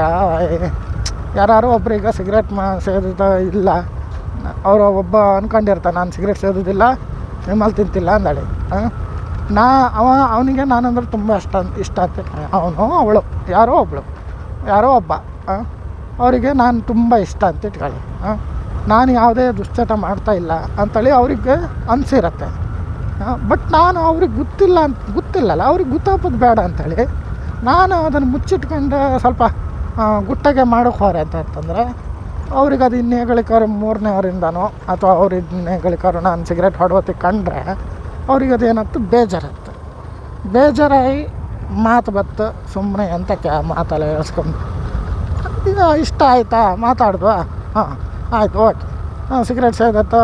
ಯಾರು ಒಬ್ರಿಗೆ ಸಿಗರೇಟ್ ಸೇದೋದು ಇಲ್ಲ, ಅವರು ಒಬ್ಬ ಅಂದ್ಕೊಂಡಿರ್ತಾನೆ ನಾನು ಸಿಗರೇಟ್ ಸೇದೋದಿಲ್ಲ, ವಿಮಲ್ ತಿಂತಿಲ್ಲ ಅಂದೇಳಿ. ಅವನಿಗೆ ನಾನಂದ್ರೆ ತುಂಬ ಇಷ್ಟ ಅಂತ. ಅವನು ಅವಳು ಯಾರೋ ಒಬ್ಬ ಅವರಿಗೆ ನಾನು ತುಂಬ ಇಷ್ಟ ಅಂತ ಇಟ್ಕೊಳ್ಳಿ. ನಾನು ಯಾವುದೇ ದುಶ್ಚಟ ಮಾಡ್ತಾಯಿಲ್ಲ ಅಂಥೇಳಿ ಅವ್ರಿಗೆ ಅನಿಸಿರತ್ತೆ. ಬಟ್ ನಾನು ಅವ್ರಿಗೆ ಗೊತ್ತಿಲ್ಲಲ್ಲ, ಅವ್ರಿಗೆ ಗೊತ್ತಾಗೋದು ಬೇಡ ಅಂಥೇಳಿ ನಾನು ಅದನ್ನು ಮುಚ್ಚಿಟ್ಕೊಂಡು ಸ್ವಲ್ಪ ಗುಟ್ಟಗೆ ಮಾಡೋಕೆ ಹೋರೆ ಅಂತಂದರೆ ಅವ್ರಿಗೆ ಅದು ಇನ್ನೇಗಳಿಕಾರು 3ನೇ ಅವರಿಂದನೋ ಅಥವಾ ಅವ್ರು ಇನ್ನೇಗಳಿಕಾರು ನಾನು ಸಿಗರೇಟ್ ಹೊಡೋತಿ ಕಂಡ್ರೆ ಅವ್ರಿಗೆ ಅದೇನತ್ತು ಬೇಜಾರಾಗಿ ಮಾತು ಬತ್ತು. ಸುಮ್ಮನೆ ಎಂತಕ್ಕೆ ಮಾತೆಲ್ಲ ಹೇಳ್ಸ್ಕೊಂಡು ಈಗ ಇಷ್ಟ ಆಯಿತಾ ಮಾತಾಡಿದ್ವಾ, ಹಾಂ ಆಯಿತು ಓಕೆ, ಸಿಗರೇಟ್ ಸೇದತ್ತ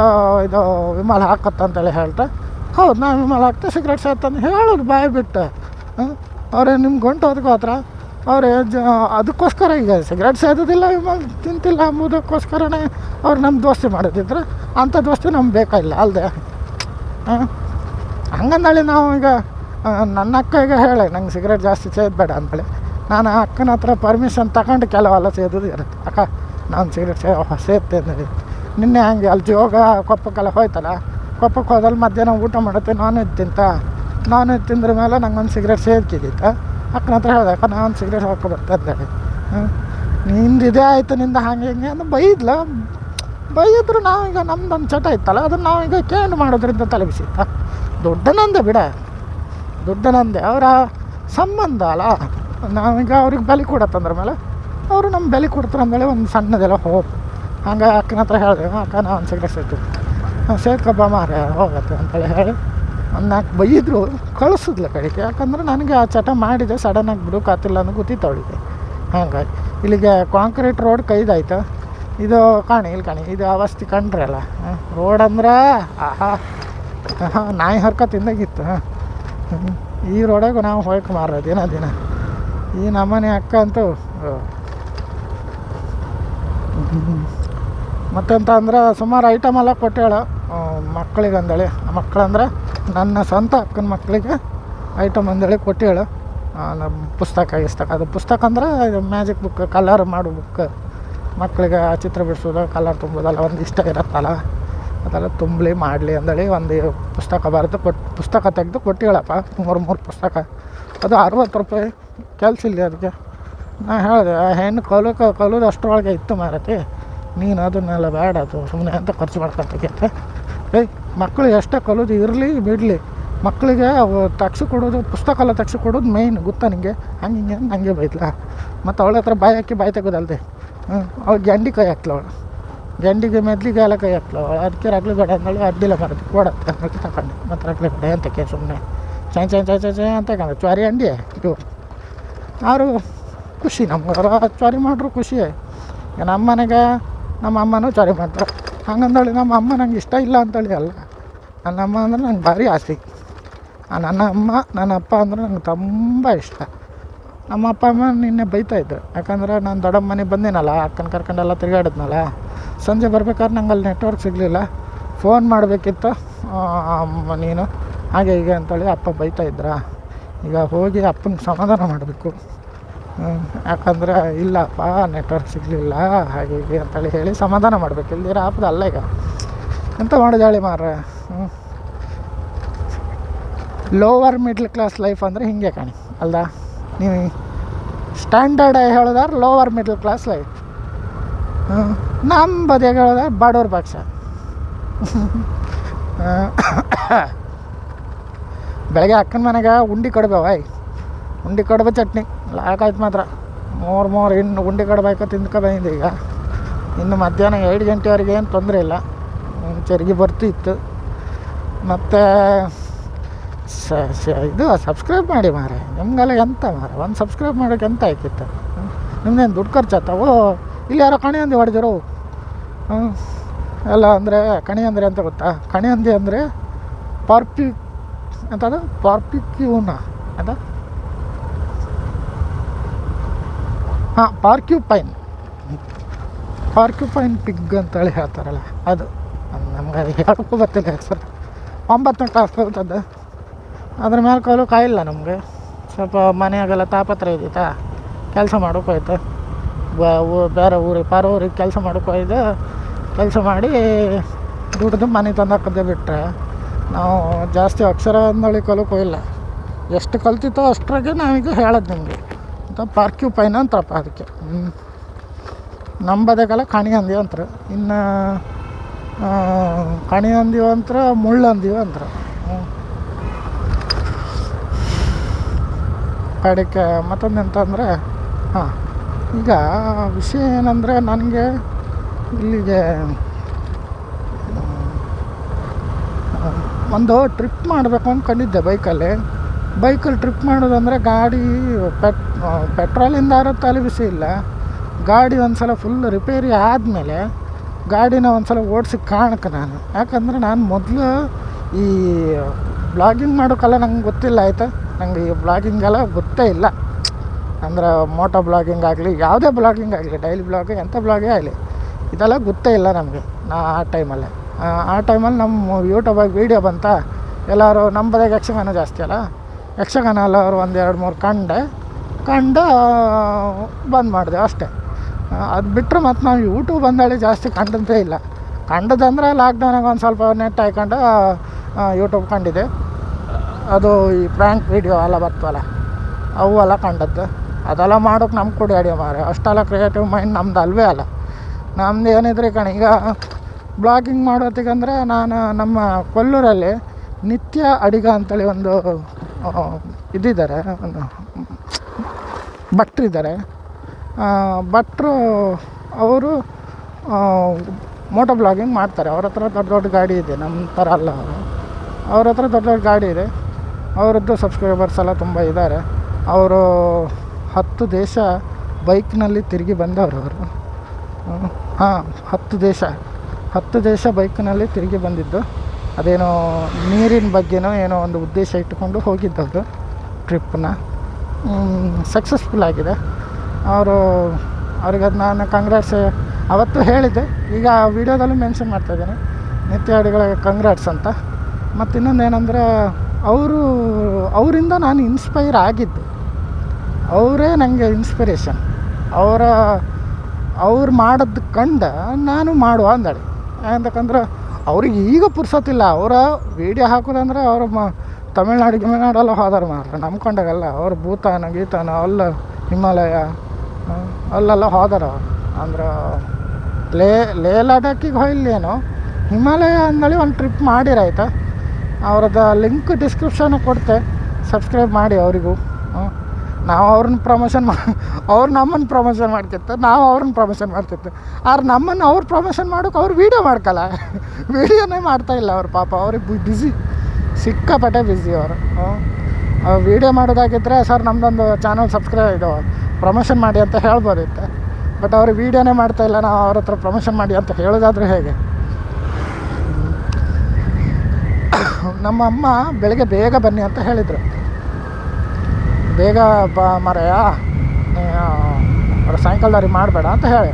ಇದು ವಿಮಲ್ ಹಾಕತ್ತ ಅಂತೇಳಿ ಹೇಳ್ತಾ, ಹೌದು ನಾನು ವಿಮಲ್ ಹಾಕ್ತೆ ಸಿಗರೇಟ್ ಸೇದತ್ತಂದು ಹೇಳೋದು ಬಾಯಿ ಬಿಟ್ಟು. ಅವರೇ ನಿಮ್ಗೆ ಗಂಟು ಅದಕ್ಕೋತ್ರ ಅವರೇ ಅದಕ್ಕೋಸ್ಕರ ಈಗ ಸಿಗರೇಟ್ ಸೇದೋದಿಲ್ಲ, ವಿಮಲ್ ತಿಂತಿಲ್ಲ ಅಂಬುದಕ್ಕೋಸ್ಕರನೇ ಅವ್ರು ನಮ್ಮ ದೋಸ್ತಿ ಮಾಡೋದಿದ್ರೆ ಅಂಥ ದೋಸ್ತಿ ನಮ್ಗೆ ಬೇಕಾಗಿಲ್ಲ ಅಲ್ಲದೆ. ಹಂಗಂದೇಳಿ ನಾವು ಈಗ ನನ್ನ ಅಕ್ಕಗೆ ಹೇಳಿ ನಂಗೆ ಸಿಗರೇಟ್ ಜಾಸ್ತಿ ಸೇದಬೇಡ ಅಂದೇಳಿ ನಾನು ಅಕ್ಕನ ಹತ್ರ ಪರ್ಮಿಷನ್ ತಗೊಂಡು ಕೆಲವೆಲ್ಲ ಸೇದೋದು ಇರುತ್ತೆ. ಅಕ್ಕ ನಾನು ಸಿಗರೇಟ್ ಸೇದ್ತೆ ಅಂದೇಳಿ. ನಿನ್ನೆ ಹಂಗೆ ಅಲ್ಲಿ ಜೋಗ ಕೊಪ್ಪಕ್ಕೆಲ್ಲ ಹೋಯ್ತಲ್ಲ, ಕೊಪ್ಪಕ್ಕೆ ಹೋದಲ್ಲಿ ಮಧ್ಯಾಹ್ನ ಊಟ ಮಾಡುತ್ತೆ ನಾನ್ ವೆಜ್ ತಿಂದ್ರ ಮೇಲೆ ನಂಗೆ ಒಂದು ಸಿಗರೇಟ್ ಸೇದ್ಕಿದ್ದಿತ್ತು. ಅಕ್ಕನ ಹತ್ರ ಹೇಳಿದೆ, ಅಕ್ಕ ನಾನು ಸಿಗರೇಟ್ ಹಾಕೋ ಅಂತೇಳಿ. ನಿಂದು ಇದೇ ಆಯಿತು ನಿಂದ ಹಾಗೆ ಹಿಂಗೆ ಅಂತ ಬೈದ್ರು. ನಾವೀಗ ನಮ್ದೊಂದು ಚಟ ಇತ್ತಲ್ಲ ಅದನ್ನು ನಾವೀಗ ಕೇಂಡ್ ಮಾಡೋದ್ರಿಂದ ತಲೆಬಿಸಿತ್ತ. ದುಡ್ಡನಂದೆ ಅವರ ಸಂಬಂಧ ಅಲ್ಲ. ನಾವೀಗ ಅವ್ರಿಗೆ ಬೆಲೆ ಕೊಡತ್ತಂದ್ರ ಮೇಲೆ ಅವರು ನಮ್ಮ ಬೆಲೆ ಕೊಡ್ತಾರೆ ಅಂದೇಳಿ ಒಂದು ಸಣ್ಣದೆಲ್ಲ ಹೋಪ್. ಹಂಗೆ ಅಕ್ಕನ ಹತ್ರ ಹೇಳಿದೆ, ಅಕ್ಕ ನಾನು ಸಿಗರೇಟ್ ಸೇದ್ಕೊಬ್ಬ ಮಾರೆ ಹೋಗತ್ತೆ ಅಂತೇಳಿ ಹೇಳಿ ಒಂದು 4 ಬೈದ್ರು ಕಳಿಸಿದ್ಲ ಕಡೆಗೆ. ಯಾಕಂದ್ರೆ ನನಗೆ ಆ ಚಟ ಮಾಡಿದೆ ಸಡನ್ನಾಗಿ ಬಿಡೋಕ್ಕಾತಿಲ್ಲ ಅನ್ನೋ ಗೊತ್ತಿತ್ತು ಅವಳಿಗೆ. ಹಂಗಾಗಿ ಇಲ್ಲಿಗೆ ಕಾಂಕ್ರೀಟ್ ರೋಡ್ ಕೈದಾಯ್ತು. ಇದು ಇಲ್ಲಿ ಇದು ಅವಸ್ಥೆ ಕಂಡ್ರೆ ಅಲ್ಲ ರೋಡ್ ಅಂದ್ರೆ ನಾಯಿ ಹರ್ಕತ್ತಿಂದಾಗಿತ್ತು. ಈ ರೋಡಾಗ ನಾವು ಹೋಯ್ಕೆ ಮಾರೋದು ದಿನ ಈ ನಮ್ಮನೆ ಅಕ್ಕ ಅಂತೂ ಮತ್ತೆಂತ ಅಂದ್ರೆ ಸುಮಾರು ಐಟಮೆಲ್ಲ ಕೊಟ್ಟೇಳು ಮಕ್ಕಳಿಗೆ ಅಂದೇಳಿ. ಮಕ್ಕಳಂದ್ರೆ ನನ್ನ ಸ್ವಂತ ಅಕ್ಕನ ಮಕ್ಕಳಿಗೆ ಐಟಮ್ ಅಂದೇಳಿ ಕೊಟ್ಟೇಳು. ನಮ್ಮ ಪುಸ್ತಕ ಅದು ಪುಸ್ತಕ ಅಂದ್ರೆ ಇದು ಮ್ಯಾಜಿಕ್ ಬುಕ್, ಕಲರ್ ಮಾಡೋ ಬುಕ್, ಮಕ್ಕಳಿಗೆ ಚಿತ್ರ ಬಿಡಿಸೋದು ಕಲರ್ ತುಂಬೋದಲ್ಲ ಒಂದು ಇಷ್ಟ ಇರುತ್ತಲ್ಲ ಅದೆಲ್ಲ ತುಂಬಲಿ ಮಾಡಲಿ ಅಂದೇಳಿ ಒಂದು ಪುಸ್ತಕ ತೆಗೆದು ಕೊಟ್ಟೇಳಪ್ಪ. 3 ಪುಸ್ತಕ, ಅದು 60 ರೂಪಾಯಿ. ಕೆಲಸ ಇಲ್ಲ ಅದಕ್ಕೆ. ನಾನು ಹೇಳಿದೆ ಹೆಣ್ಣು ಕಲೋದು ಅಷ್ಟರೊಳಗೆ ಇತ್ತು ಮಾರತಿ, ನೀನು ಅದನ್ನೆಲ್ಲ ಬೇಡ, ಅದು ಸುಮ್ಮನೆ ಅಂತ ಖರ್ಚು ಮಾಡ್ಕೊತಕ್ಕೆ. ಮಕ್ಕಳು ಎಷ್ಟೇ ಕಲೋದು ಇರಲಿ ಬಿಡಲಿ, ಮಕ್ಕಳಿಗೆ ಪುಸ್ತಕ ಎಲ್ಲ ತೆಗ್ಸಿ ಕೊಡೋದು ಮೇಯ್ನ್ ಗೊತ್ತಾ ನಿಂಗೆ. ಹಂಗೆ ನನಗೆ ಬೈದ್ಲ. ಮತ್ತು ಅವಳ ಹತ್ರ ಬಾಯಿ ಹಾಕಿ ಬಾಯಿ ತೆಗೋದಲ್ದೆ ಅವಳು ಗಂಡಿ ಕೈ ಹಾಕ್ಲವಳು, ಗಂಡಿಗೆ ಮೆದ್ಲಿಗೆ ಎಲ್ಲ ಕೈ ಹಾಕ್ಲವಳು. ಅದಕ್ಕೆ ರಗ್ಲಿ ಬೇಡ ಅಂದೇಳಿ ಅಡ್ಡಿಲ್ಲ ಬರೋದು ಕೊಡತ್ತೆ ಅಂದೇಳಿ ತಗೊಂಡು ಮತ್ತು ರಗ್ಲಿ ಬೇಡ ಅಂತಕ್ಕೆ ಸುಮ್ಮನೆ ಚೈ ಅಂತ ಚ್ವಾರಿ ಅಂಡಿ ಇದು ಯಾರು ಖುಷಿ ನಮ್ಗೆ ಚ್ವಾರಿ ಮಾಡ್ರು ಖುಷಿ. ನಮ್ಮ ಮನೆಗೆ ನಮ್ಮ ಅಮ್ಮನೂ ಚ್ವಾರಿ ಮಾಡ್ತಾರೆ. ಹಂಗಂದೇಳಿ ನಮ್ಮ ಅಮ್ಮ ನಂಗೆ ಇಷ್ಟ ಇಲ್ಲ ಅಂತೇಳಿ ಅಲ್ಲ, ನನ್ನ ಅಮ್ಮ ಅಂದ್ರೆ ನಂಗೆ ಭಾರಿ ಆಸೆ. ನನ್ನ ಅಪ್ಪ ಅಂದ್ರೆ ನಂಗೆ ತುಂಬ ಇಷ್ಟ. ನಮ್ಮ ಅಪ್ಪ ಅಮ್ಮ ನಿನ್ನೆ ಬೈತಾಯಿದ್ರು, ಯಾಕಂದ್ರೆ ನಾನು ದೊಡ್ಡಮ್ಮ ಮನೆಗೆ ಬಂದಿನಲ್ಲ, ಅಕ್ಕನ ಕರ್ಕೊಂಡೆಲ್ಲ ತಿರುಗಾಡಿದ್ನಲ್ಲ. ಸಂಜೆ ಬರ್ಬೇಕಾದ್ರೆ ನಂಗೆ ಅಲ್ಲಿ ನೆಟ್ವರ್ಕ್ ಸಿಗಲಿಲ್ಲ, ಫೋನ್ ಮಾಡಬೇಕಿತ್ತು ನೀನು ಹಾಗೆ ಹೀಗೆ ಅಂತೇಳಿ ಅಪ್ಪ ಬೈತಾಯಿದ್ರ. ಈಗ ಹೋಗಿ ಅಪ್ಪನಿಗೆ ಸಮಾಧಾನ ಮಾಡಬೇಕು. ಯಾಕಂದರೆ ಇಲ್ಲಪ್ಪ ನೆಟ್ವರ್ಕ್ ಸಿಗಲಿಲ್ಲ ಹಾಗೆ ಹೀಗೆ ಅಂತೇಳಿ ಹೇಳಿ ಸಮಾಧಾನ ಮಾಡಬೇಕು. ಇಲ್ದಿರ ಅಲ್ಲ ಈಗ ಎಂತ ಮಾಡೋದು ಹೇಳಿ ಮಾರ್ರೆ. ಲೋವರ್ ಮಿಡ್ಲ್ ಕ್ಲಾಸ್ ಲೈಫ್ ಅಂದರೆ ಹಿಂಗೆ ಕಾಣಿ ಅಲ್ದ. ನೀವು ಸ್ಟ್ಯಾಂಡರ್ಡ್ ಹೇಳಿದಾರೆ ಲೋವರ್ ಮಿಡ್ಲ್ ಕ್ಲಾಸ್ ಲೈಫ್. ನಮ್ಮ ಬದಿಯಾಗ ಹೇಳಿದಾರೆ ಬಡವ್ರ ಪಕ್ಷ. ಬೆಳಗ್ಗೆ ಅಕ್ಕನ ಮನೆಗೆ ಉಂಡಿ ಕಡುಬು ಚಟ್ನಿ ಲಾಕಾಯ್ತು ಮಾತ್ರ. 3 ಇನ್ನು ಉಂಡಿ ಕಡುಬಾಯ್ಕ ತಿಂದ್ಕೊಬಂದಿದ್ದೆ. ಈಗ ಇನ್ನು ಮಧ್ಯಾಹ್ನ 2 ಗಂಟೆವರೆಗೆ ಏನು ತೊಂದರೆ ಇಲ್ಲ, ಚರಿಗೆ ಬರ್ತಿತ್ತು. ಮತ್ತು ಇದು ಸಬ್ಸ್ಕ್ರೈಬ್ ಮಾಡಿ ಮಾರೆ, ನಿಮಗೆಲ್ಲ ಎಂತ ಮಾರೆ, ಒಂದು ಸಬ್ಸ್ಕ್ರೈಬ್ ಮಾಡೋಕ್ಕೆ ಎಂತ ಆಯ್ಕಿತ್ತು. ನಿಮ್ದೇನು ದುಡ್ಡು ಖರ್ಚಾಗ್ತಾವೋ. ಇಲ್ಲಿ ಯಾರೋ ಕಣಿ ಹಂದಿ ಹೊಡೆದಿರೋ ಎಲ್ಲ ಅಂದರೆ ಕಣಿ ಅಂದರೆ ಅಂತ ಗೊತ್ತಾ? ಕಣಿ ಹಂದಿ ಅಂದರೆ ಪಾರ್ಪಿಕ್ಯೂನ ಅಂತ ಪಾರ್ಕ್ಯೂಪೈನ್ ಪಿಗ್ ಅಂತೇಳಿ ಹೇಳ್ತಾರಲ್ಲ ಅದು. ನಮ್ಗೆ ಅದು ಹೇಳಕ್ಕೂ ಬರ್ತಿಲ್ಲ ಹೆಸರು. 9ನೇ ಕ್ಲಾಸ್ ಕಲ್ತದ್ದು ಅದ್ರ ಮೇಲೆ ಕಲಿಯೋಕ್ಕಾಗಿಲ್ಲ ನಮಗೆ. ಸ್ವಲ್ಪ ಮನೆಯಾಗೆಲ್ಲ ತಾಪತ್ರ ಇದ್ದಿತ್ತಾ, ಕೆಲಸ ಮಾಡೋಕೆ ಹೋಯ್ತು. ಬೇರೆ ಊರಿಗೆ ಊರಿಗೆ ಕೆಲಸ ಮಾಡೋಕೆ ಹೋಯ್ದು, ಕೆಲಸ ಮಾಡಿ ದುಡ್ದು ಮನೆ ತಂದಾಕದ್ದೇ ಬಿಟ್ಟರೆ ನಾವು ಜಾಸ್ತಿ ಅಕ್ಷರ ಅಂದಳಿ ಕಲಿಯೋಕೆ ಹೋಗಿಲ್ಲ. ಎಷ್ಟು ಕಲ್ತಿತ್ತೋ ಅಷ್ಟರಾಗೆ ನಾವೀಗ ಹೇಳೋದು ನಿಮಗೆ ಅಂತ ಪಾರ್ಕ್ಯೂಪೈನ್ ಅಂತಾರಪ್ಪ ಅದಕ್ಕೆ. ನಮ್ಮ ಬದಗೆಲ್ಲ ಕಣಿ ಅಂದೀವಿ ಅಂತಾರೆ, ಇನ್ನು ಕಣಿ ಅಂದೀವಿ ಅಂತಾರೆ, ಮುಳ್ಳು ಅಂದೀವಿ ಅಂತಾರೆ. ಕಡೆಗೆ ಮತ್ತೊಂದು ಎಂತಂದರೆ ಈಗ ವಿಷಯ ಏನಂದರೆ, ನನಗೆ ಇಲ್ಲಿಗೆ ಒಂದು ಟ್ರಿಪ್ ಮಾಡಬೇಕು ಅಂದ್ಕೊಂಡಿದ್ದೆ ಬೈಕಲ್ಲಿ ಟ್ರಿಪ್ ಮಾಡೋದಂದರೆ ಗಾಡಿ ಪೆಟ್ರೋಲಿಂದ ತಲೆ ಬಿಸಿ ಇಲ್ಲ. ಗಾಡಿ ಒಂದು ಸಲ ಫುಲ್ ರಿಪೇರಿ ಆದಮೇಲೆ ಗಾಡಿನ ಒಂದು ಸಲ ಓಡಿಸಿ ಕಾಣಕ್ಕೆ ನಾನು. ಯಾಕಂದರೆ ನಾನು ಮೊದಲು ಈ ಬ್ಲಾಗಿಂಗ್ ಮಾಡೋಕ್ಕೆಲ್ಲ ನಂಗೆ ಗೊತ್ತಿಲ್ಲ, ಆಯಿತಾ. ನಂಗೆ ಈ ಬ್ಲಾಗಿಂಗೆಲ್ಲ ಗೊತ್ತೇ ಇಲ್ಲ. ಅಂದ್ರೆ ಮೋಟೋ ಬ್ಲಾಗಿಂಗ್ ಆಗಲಿ, ಯಾವುದೇ ಬ್ಲಾಗಿಂಗ್ ಆಗಲಿ, ಡೈಲಿ ಬ್ಲಾಗ್ ಎಂಥ ಬ್ಲಾಗೇ ಆಗಲಿ, ಇದೆಲ್ಲ ಗೊತ್ತೇ ಇಲ್ಲ ನಮಗೆ. ಆ ಟೈಮಲ್ಲಿ ನಮ್ಮ ಯೂಟ್ಯೂಬಾಗಿ ವೀಡಿಯೋ ಬಂತ, ಎಲ್ಲರೂ ನಮ್ಮ ಬದಿಗೆ ಯಕ್ಷಗಾನ ಜಾಸ್ತಿ ಅಲ್ಲ, ಯಕ್ಷಗಾನ ಎಲ್ಲವರು 1-2-3 ಕಂಡು ಬಂದ್ ಮಾಡಿದೆ ಅಷ್ಟೇ. ಅದು ಬಿಟ್ಟರೆ ಮತ್ತು ನಾವು ಯೂಟ್ಯೂಬ್ ಬಂದಾಳಿ ಜಾಸ್ತಿ ಕಂಡಂತೇ ಇಲ್ಲ. ಕಂಡದಂದ್ರೆ ಲಾಕ್ಡೌನಾಗ ಒಂದು ಸ್ವಲ್ಪ ನೆಟ್ ಹಾಕೊಂಡು ಯೂಟ್ಯೂಬ್ ಕಂಡಿದೆ. ಅದು ಈ ಪ್ರ್ಯಾಂಕ್ ವೀಡಿಯೋ ಎಲ್ಲ ಬರ್ತವಲ್ಲ, ಅವು ಎಲ್ಲ ಕಂಡದ್ದು. ಅದೆಲ್ಲ ಮಾಡೋಕೆ ನಮ್ಗೆ ಕೊಡಿ ಅಡಿಯೋ ಮಾರೆ, ಅಷ್ಟೆಲ್ಲ ಕ್ರಿಯೇಟಿವ್ ಮೈಂಡ್ ನಮ್ದು ಅಲ್ವೇ ಅಲ್ಲ. ನಮ್ದು ಏನಿದ್ರೆ ಈಗ ಬ್ಲಾಗಿಂಗ್ ಮಾಡೋತ್ತಿಗಂದರೆ ನಾನು ನಮ್ಮ ಕೊಲ್ಲೂರಲ್ಲಿ ನಿತ್ಯ ಅಡಿಗ ಅಂತೇಳಿ ಒಂದು ಇದಿದ್ದಾರೆ, ಒಂದು ಭಟ್ರಿದ್ದಾರೆ. ಭಟ್ರು ಅವರು ಮೋಟೋ ಬ್ಲಾಗಿಂಗ್ ಮಾಡ್ತಾರೆ. ಅವ್ರ ಹತ್ರ ದೊಡ್ಡ ಗಾಡಿ ಇದೆ, ನಮ್ಮ ಥರ ಅಲ್ಲ. ಅವ್ರ ಹತ್ರ ದೊಡ್ಡ ಗಾಡಿ ಇದೆ. ಅವರದ್ದು ಸಬ್ಸ್ಕ್ರೈಬರ್ಸ್ ಎಲ್ಲ ತುಂಬ ಇದ್ದಾರೆ. ಅವರು 10 ದೇಶ ಬೈಕ್ನಲ್ಲಿ ತಿರುಗಿ ಬಂದವರು ಅವರು. 10 ದೇಶ ಬೈಕ್ನಲ್ಲಿ ತಿರುಗಿ ಬಂದಿದ್ದು. ಅದೇನೋ ನೀರಿನ ಬಗ್ಗೆನೋ ಏನೋ ಒಂದು ಉದ್ದೇಶ ಇಟ್ಟುಕೊಂಡು ಹೋಗಿದ್ದವರು ಟ್ರಿಪ್ಪನ್ನ. ಸಕ್ಸಸ್ಫುಲ್ ಆಗಿದೆ. ಅವ್ರಿಗೆ ಅದು ನಾನು ಕಂಗ್ರಾಟ್ಸ್ ಅವತ್ತು ಹೇಳಿದ್ದೆ, ಈಗ ವೀಡಿಯೋದಲ್ಲೂ ಮೆನ್ಷನ್ ಮಾಡ್ತಾಯಿದ್ದೇನೆ, ನಿತ್ಯ ಅಡಿಗಳಿಗೆ ಕಂಗ್ರಾಟ್ಸ್ ಅಂತ. ಮತ್ತು ಇನ್ನೊಂದು ಏನಂದರೆ, ಅವರಿಂದ ನಾನು ಇನ್ಸ್ಪೈರ್ ಆಗಿದ್ದು, ಅವರೇ ನನಗೆ ಇನ್ಸ್ಪಿರೇಷನ್. ಅವ್ರು ಮಾಡೋದು ಕಂಡು ನಾನು ಮಾಡುವ ಅಂದಳಿ. ಯಾಕಂದ್ರೆ ಅವ್ರಿಗೆ ಈಗ ಪುರ್ಸೊತ್ತಿಲ್ಲ. ಅವರ ವೀಡಿಯೋ ಹಾಕೋದಂದ್ರೆ ಅವರು ತಮಿಳ್ನಾಡೆಲ್ಲ ಹೋದಾರ ಮಾರ್ರೆ, ನಂಬ್ಕೊಂಡಾಗಲ್ಲ. ಅವ್ರು ಭೂತಾನ ಗೀತಾನ ಅಲ್ಲ, ಹಿಮಾಲಯ ಅಲ್ಲೆಲ್ಲ ಹೋದಾರ. ಅಂದ್ರೆ ಲೇ ಲಡಾಖಿಗೆ ಹೋಗ್ಲೇನೋ, ಹಿಮಾಲಯ ಅಂದಳಿ ಒಂದು ಟ್ರಿಪ್ ಮಾಡಿರಾಯ್ತಾ. ಅವ್ರದ್ದು ಲಿಂಕ್ ಡಿಸ್ಕ್ರಿಪ್ಷನ್ಗೆ ಕೊಡ್ತೆ, ಸಬ್ಸ್ಕ್ರೈಬ್ ಮಾಡಿ ಅವರಿಗೂ. ನಾವು ಅವ್ರನ್ನ ಪ್ರಮೋಷನ್ ಅವ್ರು ನಮ್ಮನ್ನು ಪ್ರಮೋಷನ್ ಮಾಡ್ತಿತ್ತು, ನಾವು ಅವ್ರನ್ನ ಪ್ರಮೋಷನ್ ಮಾಡ್ತಿತ್ತು. ಆದ್ರೆ ನಮ್ಮನ್ನು ಅವ್ರು ಪ್ರಮೋಷನ್ ಮಾಡೋಕೆ ಅವ್ರು ವೀಡಿಯೋ ಮಾಡ್ಕಲ್ಲ, ವೀಡಿಯೋನೇ ಮಾಡ್ತಾಯಿಲ್ಲ ಅವ್ರು. ಪಾಪ ಅವ್ರಿಗೆ ಬ್ಯುಸಿ, ಸಿಕ್ಕಾಪಟ್ಟೆ ಬ್ಯುಸಿ ಅವರು. ವೀಡಿಯೋ ಮಾಡೋದಾಗಿದ್ದರೆ ಸರ್ ನಮ್ಮದೊಂದು ಚಾನಲ್ ಪ್ರಮೋಷನ್ ಮಾಡಿ ಅಂತ ಹೇಳ್ಬೋದಿತ್ತು. ಬಟ್ ಅವರು ವೀಡಿಯೋನೇ ಮಾಡ್ತಾಯಿಲ್ಲ, ನಾವು ಅವ್ರ ಹತ್ರ ಪ್ರಮೋಷನ್ ಮಾಡಿ ಅಂತ ಹೇಳೋದಾದ್ರೆ ಹೇಗೆ? ನಮ್ಮ ಅಮ್ಮ ಬೆಳಗ್ಗೆ ಬೇಗ ಬನ್ನಿ ಅಂತ ಹೇಳಿದರು. ಬೇಗ ಮರೆಯ ಸಾಯಂಕಾಲದವ್ರಿಗೆ ಮಾಡಬೇಡ ಅಂತ ಹೇಳಿ,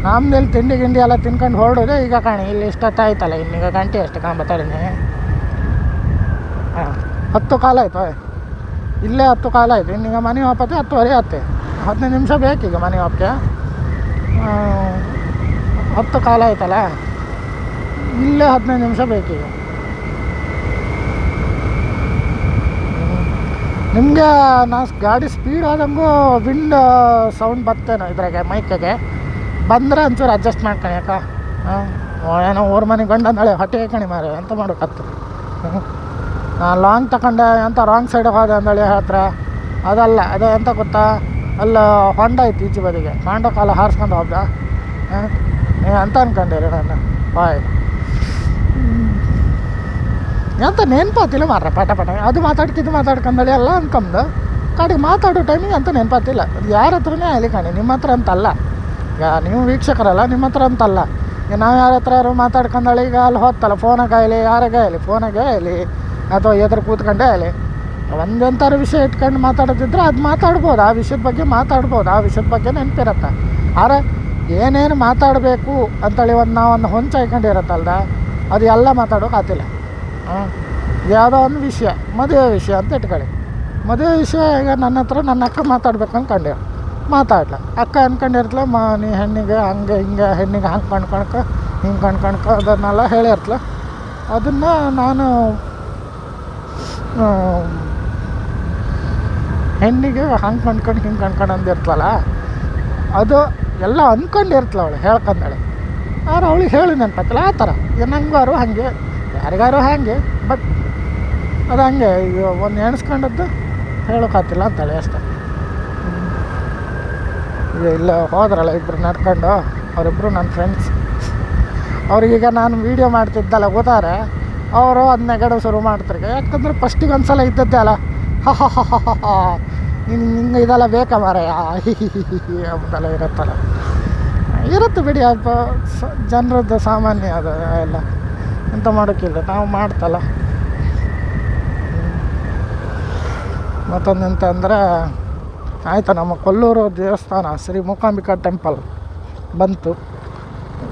ನಮ್ದಲ್ಲಿ ತಿಂಡಿ ಗಿಂಡಿ ಎಲ್ಲ ತಿನ್ಕೊಂಡು ಹೊರಡೋದೆ. ಈಗ ಕಾಣಿ ಇಲ್ಲಿ ಇಷ್ಟೊತ್ತಾಯ್ತಲ್ಲ, ಇನ್ನೀಗ ಗಂಟೆ ಎಷ್ಟು ಕಾಂಬತ್ತಾಡಿನಿ. 10 ಕಾಲ ಆಯ್ತು, ಇಲ್ಲೇ 10 ಕಾಲ ಆಯಿತು. ಇನ್ನೀಗ ಮನೆ ವಾಪತ್ತೆ 10:15 ಆಯ್ತು. 15 ನಿಮಿಷ ಬೇಕೀಗ ಮನೆ ವಾಪಕ್ಕೆ. 10 ಕಾಲ ಆಯ್ತಲ್ಲ, ಇಲ್ಲೇ 15 ನಿಮಿಷ ಬೇಕೀಗ. ನಿಮಗೆ ನಾ ಗಾಡಿ ಸ್ಪೀಡ್ ಆದಂಗೂ ವಿಂಡ್ ಸೌಂಡ್ ಬರ್ತೇನೋ ಇದ್ರಾಗೆ, ಮೈಕಿಗೆ ಬಂದರೆ ಒಂಚೂರು ಅಡ್ಜಸ್ಟ್ ಮಾಡ್ಕಣಿ. ಯಾಕ ಏನೋ ಊರ ಮನೆ ಗಂಡ ನಾಳೆ ಹೊಟ್ಟೆ ಕಣಿ ಮಾರೆ ಎಂತ ಮಾಡೋಕತ್ತು. ನಾನು ಲಾಂಗ್ ತಗೊಂಡೆ ಅಂತ ರಾಂಗ್ ಸೈಡಿಗೆ ಹೋದೆ ಅಂದೇಳಿ ಹತ್ರ. ಅದಲ್ಲ, ಅದು ಎಂತ ಗೊತ್ತಾ, ಅಲ್ಲ ಹೊಂಡ ಐತಿ ಈಚೆ ಬದಿಗೆ, ಹೊಂಡ ಕಾಲ ಹಾರಿಸ್ಕೊಂಡು ಹೋದ. ನೀವು ಅಂತ ಅನ್ಕೊಂಡಿರಿ ನಾನು ಬಾಯ್ ಎಂತ ನೆನಪಾತಿಲ್ಲ ಮಾರ್ರೆ. ಪಟ ಅದು ಮಾತಾಡ್ಕೊಂಡಳಿ ಎಲ್ಲ ಅನ್ಕೊಂಡು ಕಡೆಗೆ ಮಾತಾಡೋ ಟೈಮಿಗೆ ಅಂತ ನೆನಪಾತಿಲ್ಲ. ಅದು ಯಾರ ಹತ್ರನೇ ಆಗಲಿ ಕಾಣಿ, ನಿಮ್ಮ ಹತ್ರ ಅಂತಲ್ಲ. ಈಗ ನೀವು ವೀಕ್ಷಕರಲ್ಲ, ನಿಮ್ಮ ಹತ್ರ ಅಂತಲ್ಲ. ಈಗ ನಾವು ಯಾರ ಹತ್ರ ಯಾರು ಮಾತಾಡ್ಕೊಂಡಳಿ, ಈಗ ಅಲ್ಲಿ ಹೋಗ್ತಲ್ಲ ಫೋನಾಗಲಿ, ಯಾರಾಗೇ ಆಗಲಿ, ಫೋನಾಗೇ ಆಗಲಿ ಅಥವಾ ಎದುರು ಕೂತ್ಕೊಂಡೇ ಆಗಲಿ, ಒಂದೆಂಥರ ವಿಷಯ ಇಟ್ಕೊಂಡು ಮಾತಾಡೋದಿದ್ರೆ ಅದು ಮಾತಾಡ್ಬೋದು, ಆ ವಿಷಯದ ಬಗ್ಗೆ ಮಾತಾಡ್ಬೋದು, ಆ ವಿಷಯದ ಬಗ್ಗೆ ನೆನಪಿರತ್ತೆ. ಆದರೆ ಏನೇನು ಮಾತಾಡಬೇಕು ಅಂತೇಳಿ ನಾವು ಒಂದು ಹೊಂಚ ಹಾಕೊಂಡಿರತ್ತಲ್ದ, ಅದು ಎಲ್ಲ ಮಾತಾಡೋಕೆ ಆತಿಲ್ಲ. ಯಾವುದೋ ಒಂದು ವಿಷಯ, ಮದುವೆ ವಿಷಯ ಅಂತ ಇಟ್ಕೊಳ್ಳಿ. ಮದುವೆ ವಿಷಯ ಈಗ ನನ್ನ ಹತ್ರ ನನ್ನ ಅಕ್ಕ ಮಾತಾಡ್ಬೇಕು ಅಂದ್ಕೊಂಡೆ, ಮಾತಾಡ್ಲ. ಅಕ್ಕ ಅಂದ್ಕೊಂಡಿರ್ತಲ ನೀ ಹೆಣ್ಣಿಗೆ ಹಂಗೆ ಹಿಂಗೆ, ಹೆಣ್ಣಿಗೆ ಹಂಗೆ ಕಣ್ಕೊಳ್ಕೊ ಹಿಂಗೆ ಕಣ್ಕೊಳ್ಕೊ ಅದನ್ನೆಲ್ಲ ಹೇಳಿರ್ತಲ. ಅದನ್ನು ನಾನು ಹೆಣ್ಣಿಗೆ ಹಂಗೆ ಕಣ್ಕೊಂಡು ಹಿಂಗೆ ಕಣ್ಕೊಂಡು ಅಂದಿರ್ತಲ್ಲ, ಅದು ಎಲ್ಲ ಅಂದ್ಕೊಂಡಿರ್ತಲ ಅವಳು ಹೇಳ್ಕೊಂಡಾಳೆ. ಆದ್ರೆ ಅವಳಿಗೆ ಹೇಳಿ ನೆನಪತ್ತಲ್ಲ ಆ ಥರ. ನಂಗಾರು ಹಾಗೆ, ಯಾರಿಗಾರು ಹಾಗೆ. ಬಟ್ ಅದು ಹಂಗೆ ಈಗ ಒಂದು ಎಣಿಸ್ಕೊಂಡದ್ದು ಹೇಳೋಕ್ಕಾಗ್ತಿಲ್ಲ ಅಂತಾಳೆ ಅಷ್ಟೆ. ಈಗ ಇಲ್ಲ ಹೋದ್ರಲ್ಲ ಇಬ್ಬರು ನಡ್ಕೊಂಡು, ಅವರಿಬ್ಬರು ನನ್ನ ಫ್ರೆಂಡ್ಸ್. ಅವ್ರಿಗೀಗ ನಾನು ವೀಡಿಯೋ ಮಾಡ್ತಿದ್ದಲ್ಲ ಗೊತ್ತಾರೆ, ಅವರು ಅದನ್ನ ನೆಗಡು ಶುರು ಮಾಡ್ತಾರೆ. ಯಾಕಂದರೆ ಫಸ್ಟಿಗೆ ಒಂದು ಸಲ ಇದ್ದದ್ದೇ ಅಲ್ಲ, ಹಿಂಗೆ ಇದೆಲ್ಲ ಬೇಕಾ ಮಾರಾಯ ಅಂತೆಲ್ಲ ಇರುತ್ತಲ್ಲ, ಇರುತ್ತೆ ಬಿಡಿ. ಅಲ್ಪ ಜನರದ್ದು ಸಾಮಾನ್ಯ ಅದು ಎಲ್ಲ, ಎಂತ ಮಾಡೋಕ್ಕಿಲ್ಲ, ನಾವು ಮಾಡ್ತಲ್ಲ. ಮತ್ತೊಂದು ಎಂತ ಅಂದರೆ ಆಯಿತಾ, ನಮ್ಮ ಕೊಲ್ಲೂರು ದೇವಸ್ಥಾನ ಶ್ರೀ ಮೂಕಾಂಬಿಕಾ ಟೆಂಪಲ್ ಬಂತು.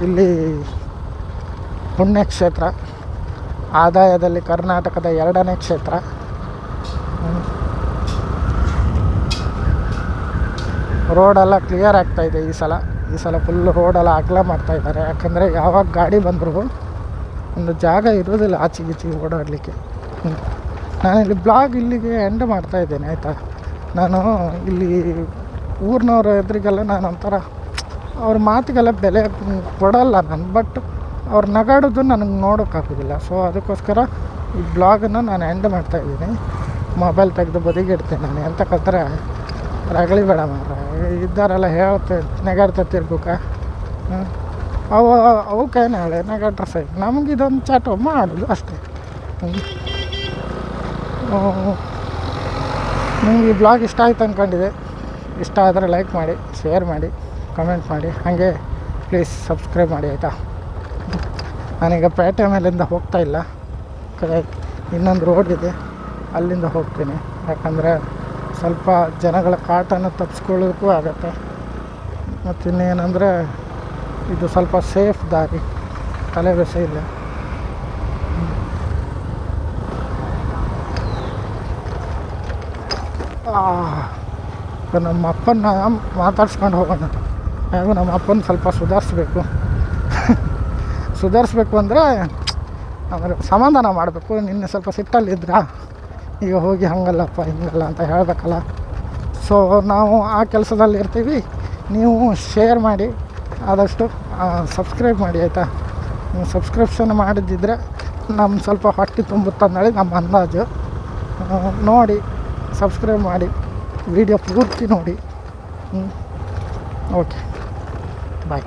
ಇಲ್ಲಿ ಪುಣ್ಯಕ್ಷೇತ್ರ, ಆದಾಯದಲ್ಲಿ ಕರ್ನಾಟಕದ 2ನೇ ಕ್ಷೇತ್ರ. ರೋಡೆಲ್ಲ ಕ್ಲಿಯರ್ ಆಗ್ತಾಯಿದೆ ಈ ಸಲ ಫುಲ್ಲು ರೋಡೆಲ್ಲ ಅಗಲ ಮಾಡ್ತಾಯಿದ್ದಾರೆ. ಯಾಕಂದರೆ ಯಾವಾಗ ಗಾಡಿ ಬಂದರೂ ಒಂದು ಜಾಗ ಇರೋದಿಲ್ಲ ಆಚೆಗೀಚೆಗೆ ಓಡಾಡಲಿಕ್ಕೆ. ನಾನಿಲ್ಲಿ ಬ್ಲಾಗ್ ಇಲ್ಲಿಗೆ ಎಂಡ್ ಮಾಡ್ತಾಯಿದ್ದೇನೆ ಆಯಿತಾ. ನಾನು ಇಲ್ಲಿ ಊರಿನವ್ರ ಎದುರಿಗೆಲ್ಲ ನಾನು ಒಂಥರ ಅವ್ರ ಮಾತಿಗೆಲ್ಲ ಬೆಲೆ ಕೊಡಲ್ಲ ನಾನು. ಬಟ್ ಅವ್ರು ನಗಾಡೋದು ನನಗೆ ನೋಡೋಕ್ಕಾಗೋದಿಲ್ಲ. ಸೊ ಅದಕ್ಕೋಸ್ಕರ ಈ ಬ್ಲಾಗನ್ನು ನಾನು ಎಂಡ್ ಮಾಡ್ತಾಯಿದ್ದೀನಿ. ಮೊಬೈಲ್ ತೆಗೆದು ಬದಿಗಿಡ್ತೀನಿ ನಾನು. ಎಂತಕ್ಕಂದ್ರೆ ರಗಳಿ ಬೇಡ ಮಾರ, ಇದ್ದಾರೆಲ್ಲ ಹೇಳ್ತೆ ನೆಗಾಡ್ತಾ ತಿರ್ಗೋಕ. ಅವಕ್ಕೇನು ಹೇಳಿ ನೆಗಾಡ್ರೆ ಸರಿ, ನಮ್ಗೆ ಇದೊಂದು ಚಾಟು ಮಾಡೋದು ಅಷ್ಟೇ. ನಿಮ್ಗೆ ಈ ಬ್ಲಾಗ್ ಇಷ್ಟ ಆಯ್ತು ಅಂದ್ಕೊಂಡಿದೆ. ಇಷ್ಟ ಆದರೆ ಲೈಕ್ ಮಾಡಿ, ಶೇರ್ ಮಾಡಿ, ಕಮೆಂಟ್ ಮಾಡಿ, ಹಾಗೆ ಪ್ಲೀಸ್ ಸಬ್ಸ್ಕ್ರೈಬ್ ಮಾಡಿ ಆಯಿತಾ. ನಾನೀಗ ಪೇಟೆ ಮೇಲಿಂದ ಹೋಗ್ತಾಯಿಲ್ಲ, ಇನ್ನೊಂದು ರೋಡ್ ಇದೆ ಅಲ್ಲಿಂದ ಹೋಗ್ತೀನಿ. ಯಾಕಂದರೆ ಸ್ವಲ್ಪ ಜನಗಳ ಕಾಟನ್ನು ತಪ್ಪಿಸ್ಕೊಳ್ಳೋಕ್ಕೂ ಆಗುತ್ತೆ. ಮತ್ತು ಇನ್ನೇನೆಂದರೆ ಇದು ಸ್ವಲ್ಪ ಸೇಫ್ ದಾರಿ, ತಲೆ ಬೆಸ ಇಲ್ಲ. ನಮ್ಮ ಅಪ್ಪನ ಮಾತಾಡ್ಸ್ಕೊಂಡು ಹೋಗೋಣ. ಹಾಗೂ ನಮ್ಮ ಅಪ್ಪನ ಸ್ವಲ್ಪ ಸುಧಾರಿಸ್ಬೇಕು ಅಂದರೆ ಸಮಾಧಾನ ಮಾಡಬೇಕು. ನಿನ್ನೆ ಸ್ವಲ್ಪ ಸಿಟ್ಟಲ್ಲಿದ್ರ, ಈಗ ಹೋಗಿ ಹಾಗಲ್ಲಪ್ಪ ಹಿಂಗಲ್ಲ ಅಂತ ಹೇಳಬೇಕಲ್ಲ. ಸೊ ನಾವು ಆ ಕೆಲಸದಲ್ಲಿ ಇರ್ತೀವಿ. ನೀವು ಶೇರ್ ಮಾಡಿ, ಆದಷ್ಟು ಸಬ್ಸ್ಕ್ರೈಬ್ ಮಾಡಿ ಆಯಿತಾ. ನೀವು ಸಬ್ಸ್ಕ್ರಿಪ್ಷನ್ ಮಾಡಿದ್ದಿದ್ರೆ ನಮ್ಮ ಸ್ವಲ್ಪ ಹೊಟ್ಟೆ ತುಂಬುತ್ತಂದೇಳಿ ನಮ್ಮ ಅಂದಾಜು. ನೋಡಿ ಸಬ್ಸ್ಕ್ರೈಬ್ ಮಾಡಿ, ವಿಡಿಯೋ ಪೂರ್ತಿ ನೋಡಿ. ಓಕೆ, ಬಾಯ್.